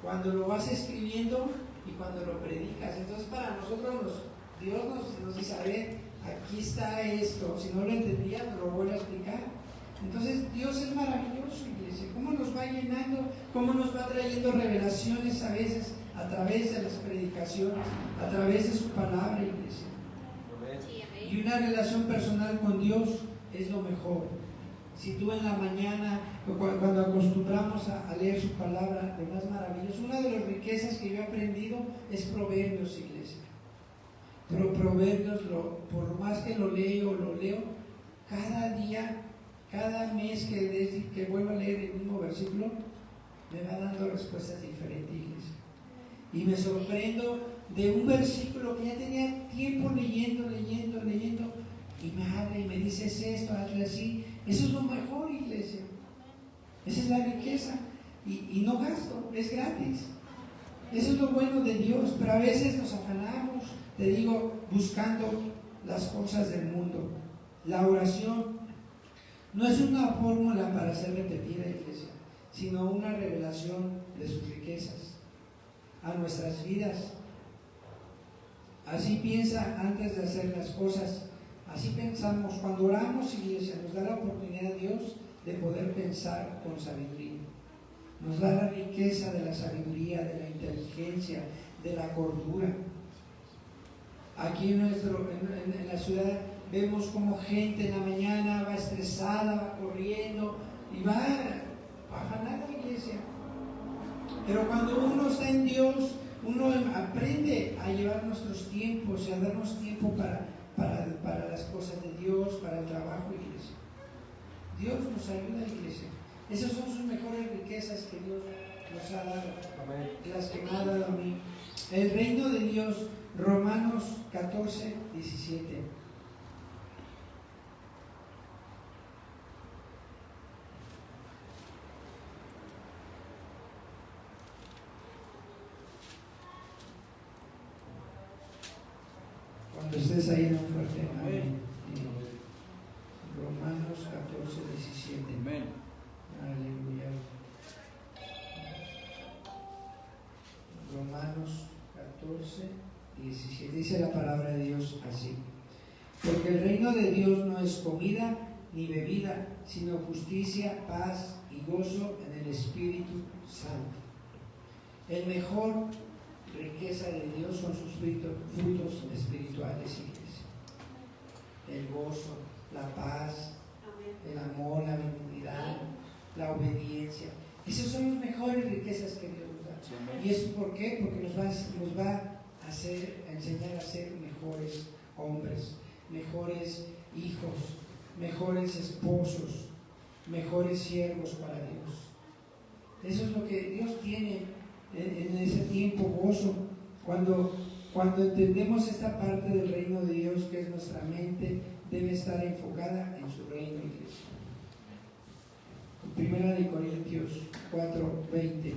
cuando lo vas escribiendo y cuando lo predicas. Entonces para nosotros Dios nos dice, a ver, aquí está esto, si no lo entendías, lo vuelvo a explicar. Entonces Dios es maravilloso, iglesia, cómo nos va llenando, cómo nos va trayendo revelaciones a veces a través de las predicaciones, a través de su palabra, iglesia. Y una relación personal con Dios es lo mejor. Si tú en la mañana, cuando acostumbramos a leer su palabra, lo más maravilloso, una de las riquezas que yo he aprendido es Proverbios, iglesia. Pero Proverbios, por más que lo leo, cada día, cada mes que vuelvo a leer el mismo versículo, me va dando respuestas diferentes, iglesia. Y me sorprendo de un versículo que ya tenía tiempo leyendo, y me habla y me dice, es esto, hazlo así. Eso es lo mejor, iglesia. Esa es la riqueza. Y no gasto, es gratis. Eso es lo bueno de Dios. Pero a veces nos afanamos, te digo, buscando las cosas del mundo. La oración no es una fórmula para ser repetida, iglesia, sino una revelación de sus riquezas a nuestras vidas. Así piensa antes de hacer las cosas. Así pensamos. Cuando oramos, iglesia, nos da la oportunidad Dios de poder pensar con sabiduría. Nos da la riqueza de la sabiduría, de la inteligencia, de la cordura. Aquí en la ciudad vemos como gente en la mañana va estresada, va corriendo y va a ganar la iglesia. Pero cuando uno está en Dios, uno aprende a llevar nuestros tiempos y a darnos tiempo para las cosas de Dios, para el trabajo, iglesia. Dios nos ayuda, iglesia. Esas son sus mejores riquezas que Dios nos ha dado. Amén. Las que me ha dado a mí. El reino de Dios, Romanos 14, 17. Cuando estés ahí, no fuerte. Amén. Romanos 14, 17. Amén. Aleluya. Romanos 14, 17. Dice la palabra de Dios así. Porque el reino de Dios no es comida ni bebida, sino justicia, paz y gozo en el Espíritu Santo. El mejor riqueza de Dios son sus frutos espirituales, iglesia. El gozo, la paz, el amor, la benignidad, la obediencia. Esas son las mejores riquezas que Dios nos da. ¿Y eso por qué? Porque nos va a enseñar a ser mejores hombres, mejores hijos, mejores esposos, mejores siervos para Dios. Eso es lo que Dios tiene en ese tiempo, gozo. Cuando Cuando entendemos esta parte del reino de Dios, que es nuestra mente, debe estar enfocada en su reino, iglesia. Primera de Corintios 4:20.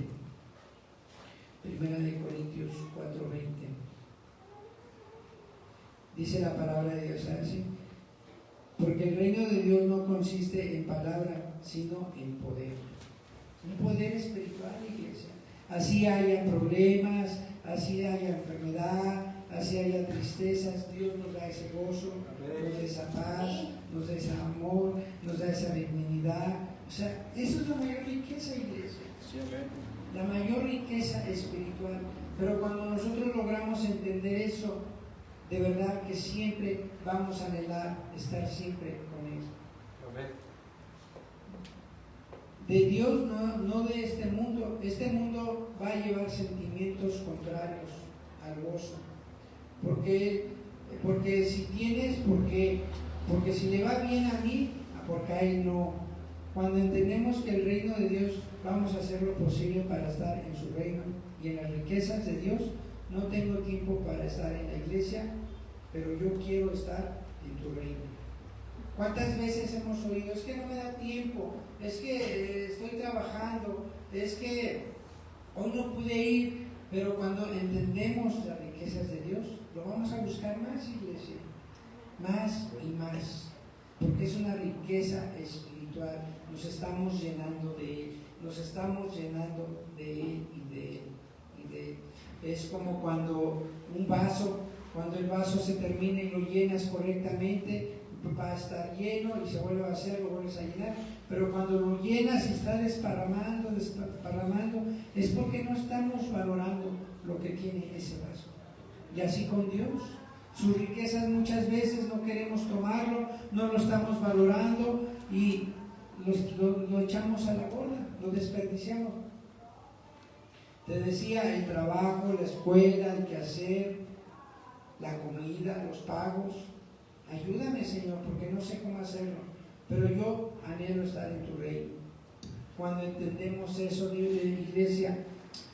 Primera de Corintios 4:20. Dice la palabra de Dios así: porque el reino de Dios no consiste en palabra, sino en poder. Un poder espiritual, iglesia. Así haya problemas, así haya enfermedad, así haya tristezas, Dios nos da ese gozo, nos da esa paz, nos da ese amor, nos da esa benignidad. O sea, eso es la mayor riqueza, iglesia. La mayor riqueza espiritual. Pero cuando nosotros logramos entender eso, de verdad que siempre vamos a anhelar estar siempre con Él. De Dios, no de este mundo. Este mundo va a llevar sentimientos contrarios al gozo. Porque si tienes, porque si le va bien a mí, porque a Él no. Cuando entendemos que el reino de Dios, vamos a hacer lo posible para estar en su reino y en las riquezas de Dios. No tengo tiempo para estar en la iglesia, pero yo quiero estar en tu reino. ¿Cuántas veces hemos oído? Es que no me da tiempo, es que estoy trabajando, es que hoy no pude ir. Pero cuando entendemos las riquezas de Dios, lo vamos a buscar más, iglesia, más y más, porque es una riqueza espiritual. Nos estamos llenando de Él, nos estamos llenando de Él y de Él y de Él. Es como cuando cuando el vaso se termina y lo llenas correctamente, va a estar lleno y se vuelve a hacer, lo vuelves a llenar. Pero cuando lo llenas y está desparramando, es porque no estamos valorando lo que tiene ese vaso. Y así con Dios, sus riquezas muchas veces no queremos tomarlo, no lo estamos valorando y lo echamos a la borda, lo desperdiciamos. Te decía, el trabajo, la escuela, el quehacer, la comida, los pagos. Ayúdame, Señor, porque no sé cómo hacerlo, pero yo anhelo estar en tu reino. Cuando entendemos eso, iglesia,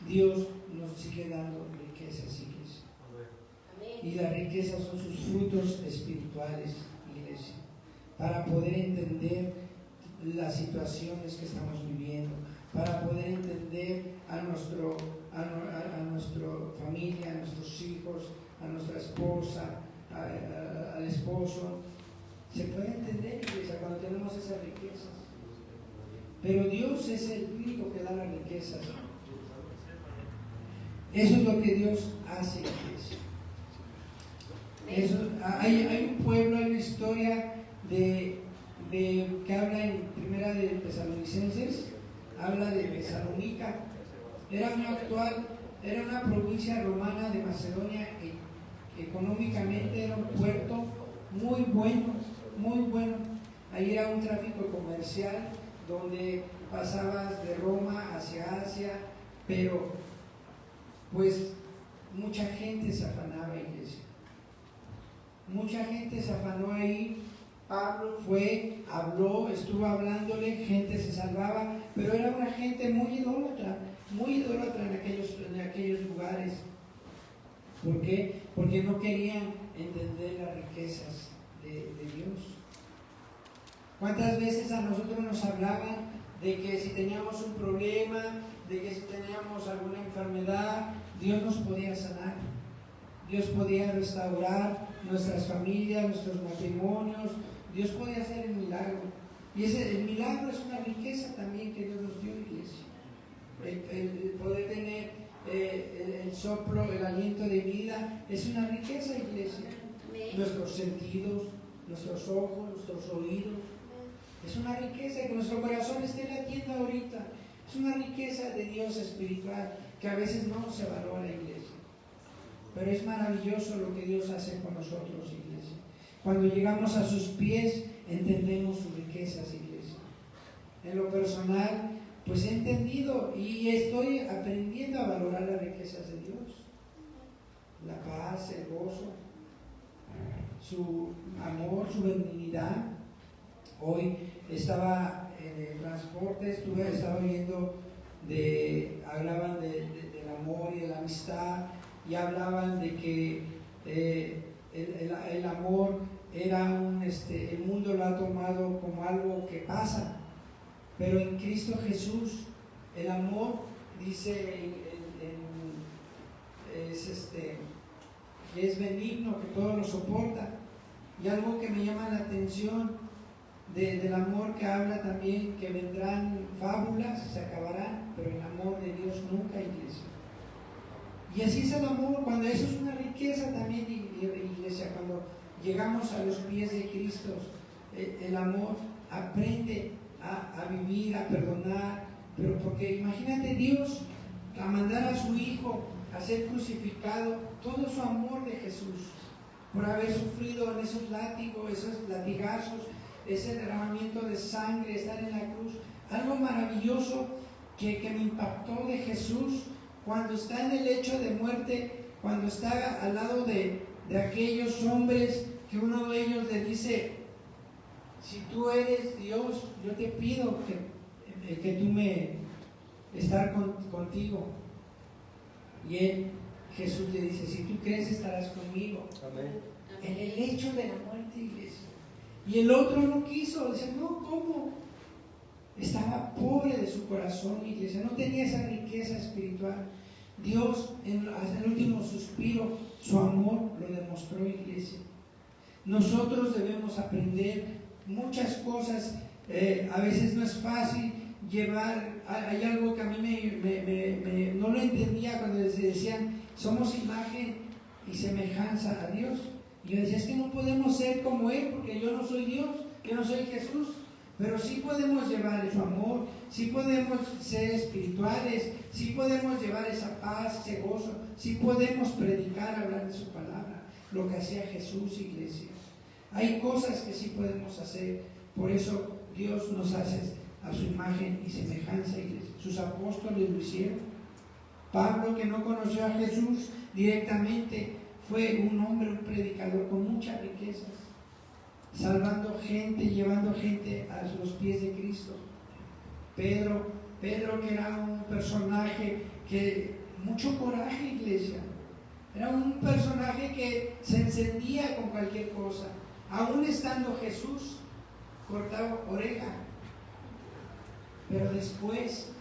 Dios nos sigue dando riquezas, iglesia. Y las riquezas son sus frutos espirituales, iglesia, para poder entender las situaciones que estamos viviendo, para poder entender a nuestra familia, a nuestros hijos, a nuestra esposa, al esposo. Se puede entender, iglesia, cuando tenemos esas riquezas. Pero Dios es el único que da las riquezas. Eso es lo que Dios hace, iglesia. Hay un pueblo, hay una historia que habla en Primera de Tesalonicenses, habla de Tesalónica. Era una provincia romana de Macedonia. Económicamente era un puerto muy bueno, muy bueno. Ahí era un tráfico comercial donde pasabas de Roma hacia Asia, pero pues mucha gente se afanaba, iglesia. Mucha gente se afanó ahí. Pablo fue, habló, estuvo hablándole, gente se salvaba, pero era una gente muy idólatra en aquellos lugares. ¿Por qué? Porque no querían entender las riquezas de Dios. ¿Cuántas veces a nosotros nos hablaban de que si teníamos un problema, de que si teníamos alguna enfermedad, Dios nos podía sanar? Dios podía restaurar nuestras familias, nuestros matrimonios. Dios podía hacer el milagro. Y el milagro es una riqueza también que Dios nos dio, iglesia. El poder tener el soplo, el aliento de vida, es una riqueza, iglesia. Nuestros sentidos, nuestros ojos, nuestros oídos, es una riqueza. Que nuestro corazón esté latiendo ahorita, es una riqueza de Dios espiritual que a veces no se valora, iglesia. Pero es maravilloso lo que Dios hace con nosotros, iglesia. Cuando llegamos a sus pies, entendemos sus riquezas, iglesia. En lo personal, pues he entendido y estoy aprendiendo a valorar las riquezas de Dios. La paz, el gozo, su amor, su benignidad. Hoy estaba en el transporte, estaba viendo, hablaban del amor y de la amistad, y hablaban de que el amor era el mundo lo ha tomado como algo que pasa, pero en Cristo Jesús el amor, dice es benigno, que todo lo soporta. Y algo que me llama la atención del amor, que habla también que vendrán fábulas, se acabarán, pero el amor de Dios nunca, iglesia. Y así es el amor, cuando eso es una riqueza también, iglesia, cuando llegamos a los pies de Cristo, el amor aprende a vivir, a perdonar, pero porque imagínate Dios a mandar a su Hijo a ser crucificado, todo su amor de Jesús, por haber sufrido en esos látigos, esos latigazos, ese derramamiento de sangre, estar en la cruz, algo maravilloso que me impactó de Jesús, cuando está en el lecho de muerte, cuando está al lado de aquellos hombres, que uno de ellos le dice: si tú eres Dios, yo te pido que tú me estar contigo. Y Jesús le dice: si tú crees, estarás conmigo. Amén. En el lecho de la muerte, iglesia. Y el otro no quiso, dice: no, ¿cómo? Estaba pobre de su corazón, iglesia, no tenía esa riqueza espiritual. Dios, hasta el último suspiro, su amor lo demostró, iglesia. Nosotros debemos aprender muchas cosas. A veces no es fácil llevar. Hay algo que a mí no lo entendía cuando decían: somos imagen y semejanza a Dios. Y yo decía: es que no podemos ser como Él, porque yo no soy Dios, yo no soy Jesús. Pero sí podemos llevar su amor, sí podemos ser espirituales, sí podemos llevar esa paz, ese gozo, sí podemos predicar, hablar de su palabra, lo que hacía Jesús, iglesia. Hay cosas que sí podemos hacer, por eso Dios nos hace a su imagen y semejanza, iglesia. Sus apóstoles lo hicieron. Pablo, que no conoció a Jesús directamente, fue un hombre, un predicador con muchas riquezas, salvando gente, llevando gente a los pies de Cristo. Pedro, que era un personaje que, mucho coraje, iglesia, era un personaje que se encendía con cualquier cosa, aún estando Jesús, cortaba oreja, pero después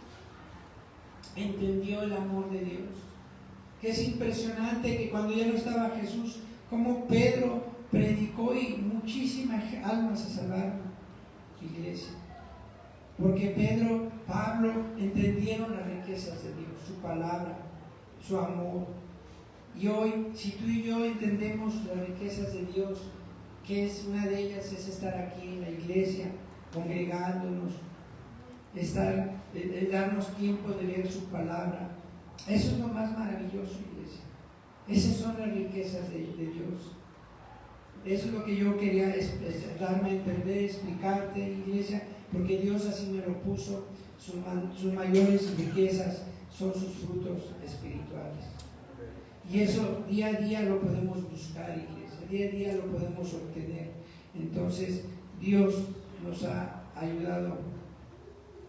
entendió el amor de Dios. Que es impresionante que cuando ya no estaba Jesús, como Pedro predicó y muchísimas almas se salvaron, iglesia. Porque Pablo entendieron las riquezas de Dios, su palabra, su amor. Y hoy, si tú y yo entendemos las riquezas de Dios, que es una de ellas es estar aquí en la iglesia, congregándonos, darnos tiempo de leer su palabra. Eso es lo más maravilloso, iglesia. Esas son las riquezas de Dios. Eso es lo que yo quería darme a entender, explicarte, iglesia, porque Dios así me lo puso. Sus mayores riquezas son sus frutos espirituales. Y eso día a día lo podemos buscar, iglesia, día a día lo podemos obtener. Entonces, Dios nos ha ayudado.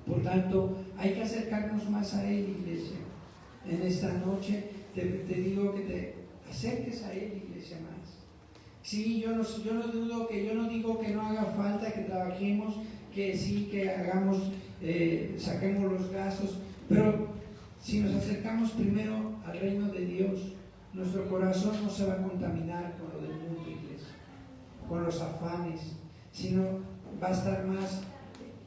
Por tanto, hay que acercarnos más a Él, iglesia. En esta noche te digo que te acerques a Él, iglesia, más. Sí, yo no dudo, que yo no digo que no haga falta que trabajemos, que sí, que hagamos, saquemos los gastos, pero si nos acercamos primero al reino de Dios, nuestro corazón no se va a contaminar con lo del mundo, iglesia, con los afanes, sino va a estar más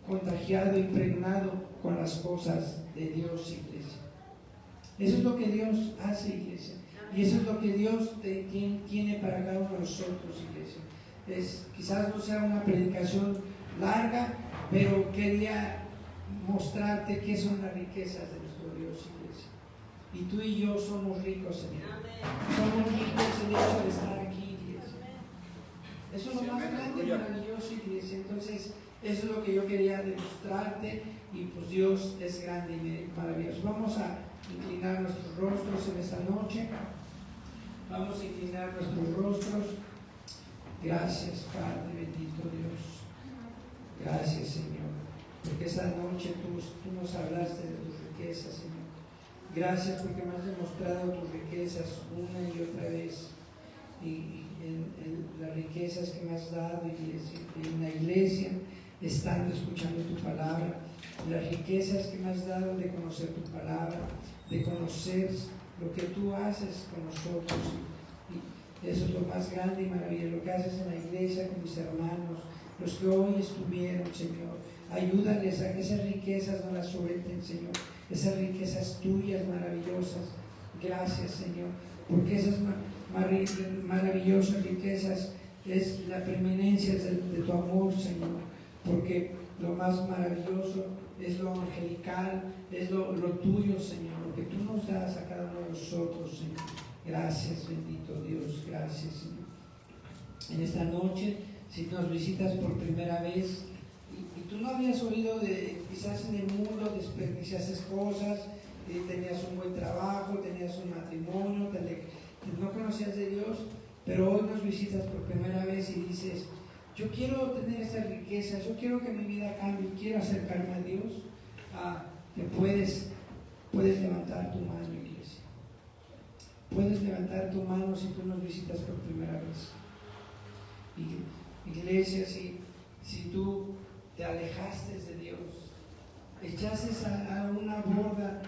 contagiado, impregnado con las cosas de Dios, iglesia. Eso es lo que Dios hace, iglesia. Y eso es lo que Dios tiene para cada uno de nosotros, iglesia. Quizás no sea una predicación larga, pero quería mostrarte qué son las riquezas de nuestro Dios, iglesia. Y tú y yo somos ricos, Señor. Somos ricos en el hecho de estar aquí, iglesia. Eso es lo más grande y maravilloso, iglesia. Entonces, eso es lo que yo quería demostrarte. Y pues Dios es grande y maravilloso. Vamos a inclinar nuestros rostros en esta noche. Vamos a inclinar nuestros rostros. Gracias, Padre bendito Dios. Gracias, Señor, porque esta noche tú nos hablaste de tus riquezas, Señor. Gracias porque me has demostrado tus riquezas una y otra vez. Y en las riquezas que me has dado en la iglesia, estando escuchando tu palabra, las riquezas que me has dado de conocer tu palabra, de conocer lo que tú haces con nosotros. Y eso es lo más grande y maravilloso, lo que haces en la iglesia con mis hermanos, los que hoy estuvieron, Señor. Ayúdales a que esas riquezas no las suelten, Señor. Esas riquezas tuyas maravillosas. Gracias, Señor, porque esas maravillosas riquezas es la preeminencia de tu amor, Señor, porque lo más maravilloso es lo angelical, es lo tuyo, Señor, lo que tú nos das a cada uno de nosotros, Señor. Gracias, bendito Dios, gracias, Señor. En esta noche, si nos visitas por primera vez y tú no habías oído de, quizás en el mundo desperdiciaste cosas, tenías un buen trabajo, tenías un matrimonio, no conocías de Dios, pero hoy nos visitas por primera vez y dices, yo quiero tener estas riquezas, yo quiero que mi vida cambie, quiero acercarme a Dios. Te puedes levantar tu mano, iglesia. Puedes levantar tu mano si tú nos visitas por primera vez. Iglesia, si tú te alejaste de Dios, echaste a una borda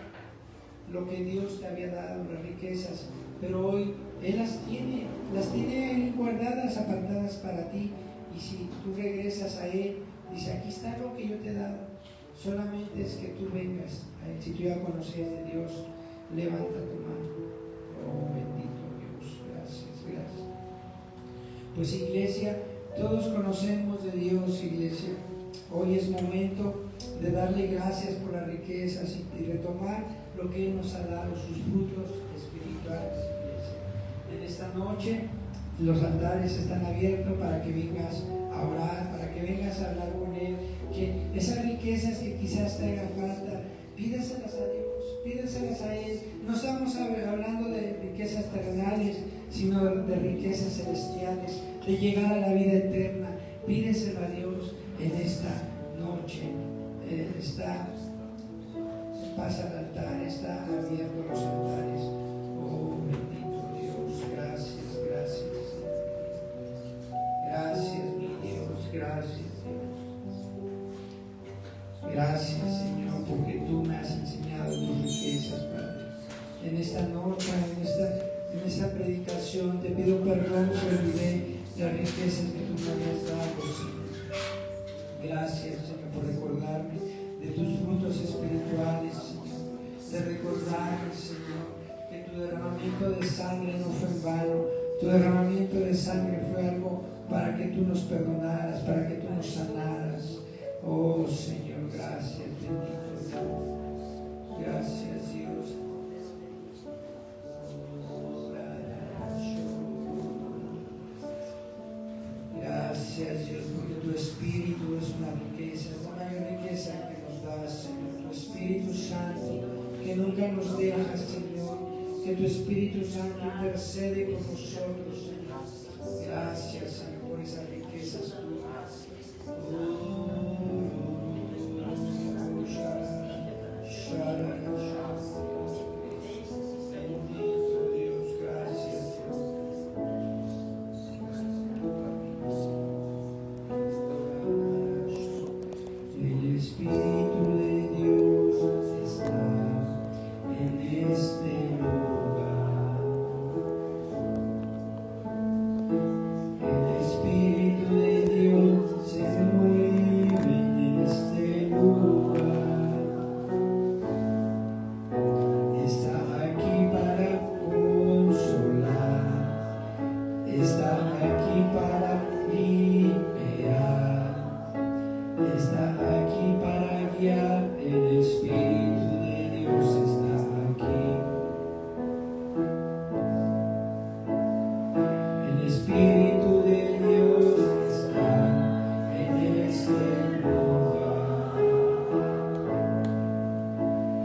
lo que Dios te había dado, las riquezas, pero hoy Él las tiene guardadas, apartadas para ti. Y si tú regresas a Él, dice, aquí está lo que yo te he dado, solamente es que tú vengas a Él. Si tú ya conocías de Dios, levanta tu mano. Oh, bendito Dios, gracias. Pues iglesia, todos conocemos de Dios, iglesia. Hoy es momento de darle gracias por las riquezas y retomar lo que Él nos ha dado, sus frutos espirituales, iglesia. En esta noche los altares están abiertos para que vengas a orar, para que vengas a hablar con Él, que esas riquezas que quizás te hagan falta, pídeselas a Dios, pídeselas a Él. No estamos hablando de riquezas terrenales, sino de riquezas celestiales, de llegar a la vida eterna. Pídeselo a Dios en esta noche. Pasa al altar, está abierto los altares. Oh, bendito Dios, gracias. Gracias, mi Dios, gracias, Dios. Gracias, Señor, porque tú me has enseñado tus riquezas, Padre. En esta noche, en esta predicación, te pido perdón si olvidé las riquezas que tú me habías dado, Señor. Gracias, Señor, por recordarme de tus frutos espirituales, Señor. De recordarme, Señor, que tu derramamiento de sangre no fue en vano. Tu derramamiento de sangre fue algo para que tú nos perdonaras, para que tú nos sanaras. Oh, Señor, gracias, bendito Dios. Gracias, Dios. Gracias, Dios, porque tu Espíritu es una riqueza, que nos das, Señor. Tu Espíritu Santo, que nunca nos dejas, Señor. Que tu Espíritu Santo intercede con nosotros, Señor. Gracias, Señor, por esas riquezas tuyas. Bendito Dios, gracias, el Espíritu de Dios está en este lugar. El Espíritu de Dios se mueve en este lugar. Está aquí para consolar, está aquí para liberar, está aquí para guiar. El Espíritu de Dios está aquí. El Espíritu de Dios está en este lugar.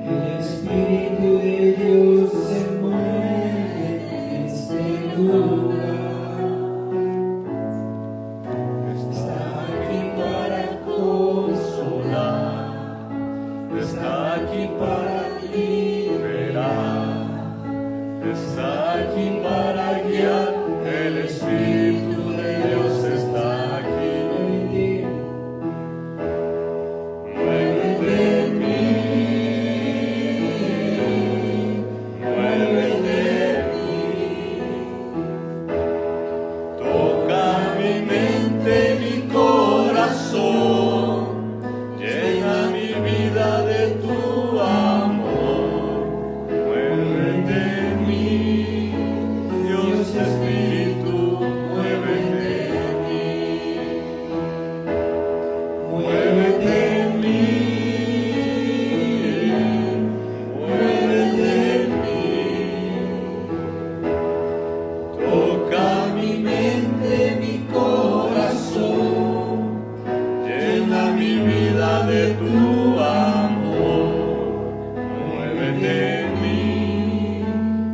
El Espíritu de Dios se mueve en este lugar. Está aquí para consolar, está aquí para liberar. está aquí para guiar, el Espíritu de Dios está aquí. Muévete en mí, muévete en mí. Toca mi mente, mi corazón, llena mi vida de tu amor. Muévete en mí, Dios Espíritu, muévete en mí. Muévete en mí, muévete en mí. Toca mi mente, mi corazón, llena mi vida de tu amor. Muévete en mí,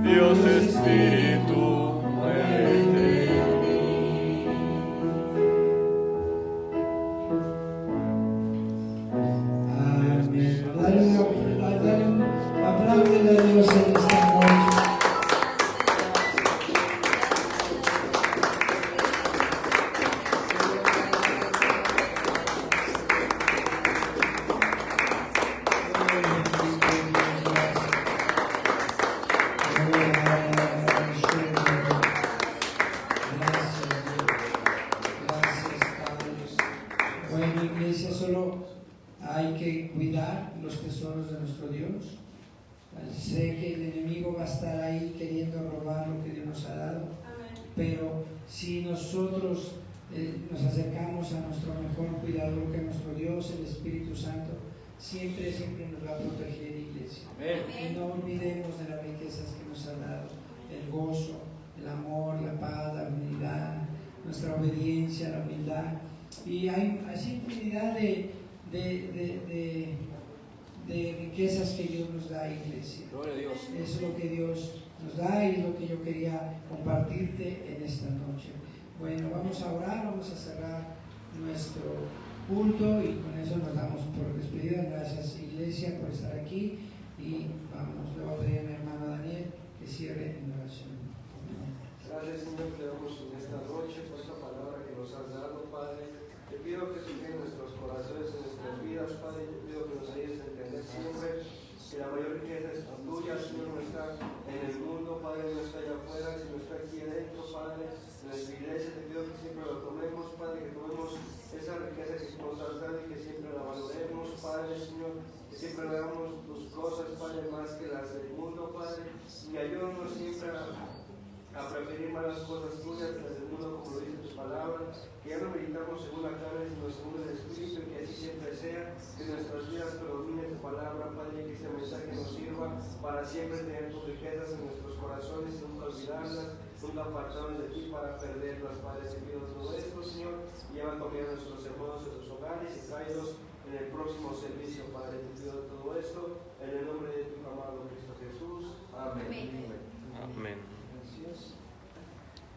Dios Espíritu, muévete en mí. Amén. Dale un aplauso a Dios en esta noche. Bueno, iglesia, solo hay que cuidar los tesoros de nuestro Dios. Sé que el enemigo va a estar ahí queriendo robar lo que Dios nos ha dado, pero si nosotros nos acercamos a nuestro mejor cuidador, que es nuestro Dios, el Espíritu Santo, siempre nos va a proteger, iglesia. Y no olvidemos de las riquezas que nos ha dado, el gozo, el amor, la paz, la unidad, nuestra obediencia, la humildad. Y hay así infinidad de riquezas que Dios nos da, iglesia. Gloria a Dios. Es lo que Dios nos da y es lo que yo quería compartirte en esta noche. Bueno, vamos a orar, vamos a cerrar nuestro culto y con eso nos damos por despedida. Gracias, iglesia, por estar aquí y vamos, le voy a pedir a mi hermano Daniel que cierre en oración. Gracias, Señor, te damos en esta noche por esta palabra que nos has dado, Padre. Te pido que suceda en nuestros corazones, en nuestras vidas, Padre. Te pido que nos ayudes a entender siempre que la mayor riqueza es tuya, Señor, no está en el mundo, Padre, no está allá afuera, sino está aquí adentro, Padre. En nuestra iglesia te pido que siempre lo tomemos, Padre, que tomemos esa riqueza que nos has dado y que siempre la valoremos, Padre, Señor. Que siempre veamos tus cosas, Padre, más que las del mundo, Padre. Y ayúdanos siempre a preferir más las cosas tuyas que las del mundo, como lo dice tu palabra, que ya no meditamos según la carne, sino según el Espíritu, y que así siempre sea, que nuestras vidas predomine tu palabra, Padre, y que este mensaje nos sirva para siempre tener tus riquezas en nuestros corazones y nunca olvidarlas, nunca apartarnos de ti para perderlas, Padre. Te pido todo esto, Señor, y lleva también a nuestros hermanos a sus hogares y tráelos en el próximo servicio, Padre.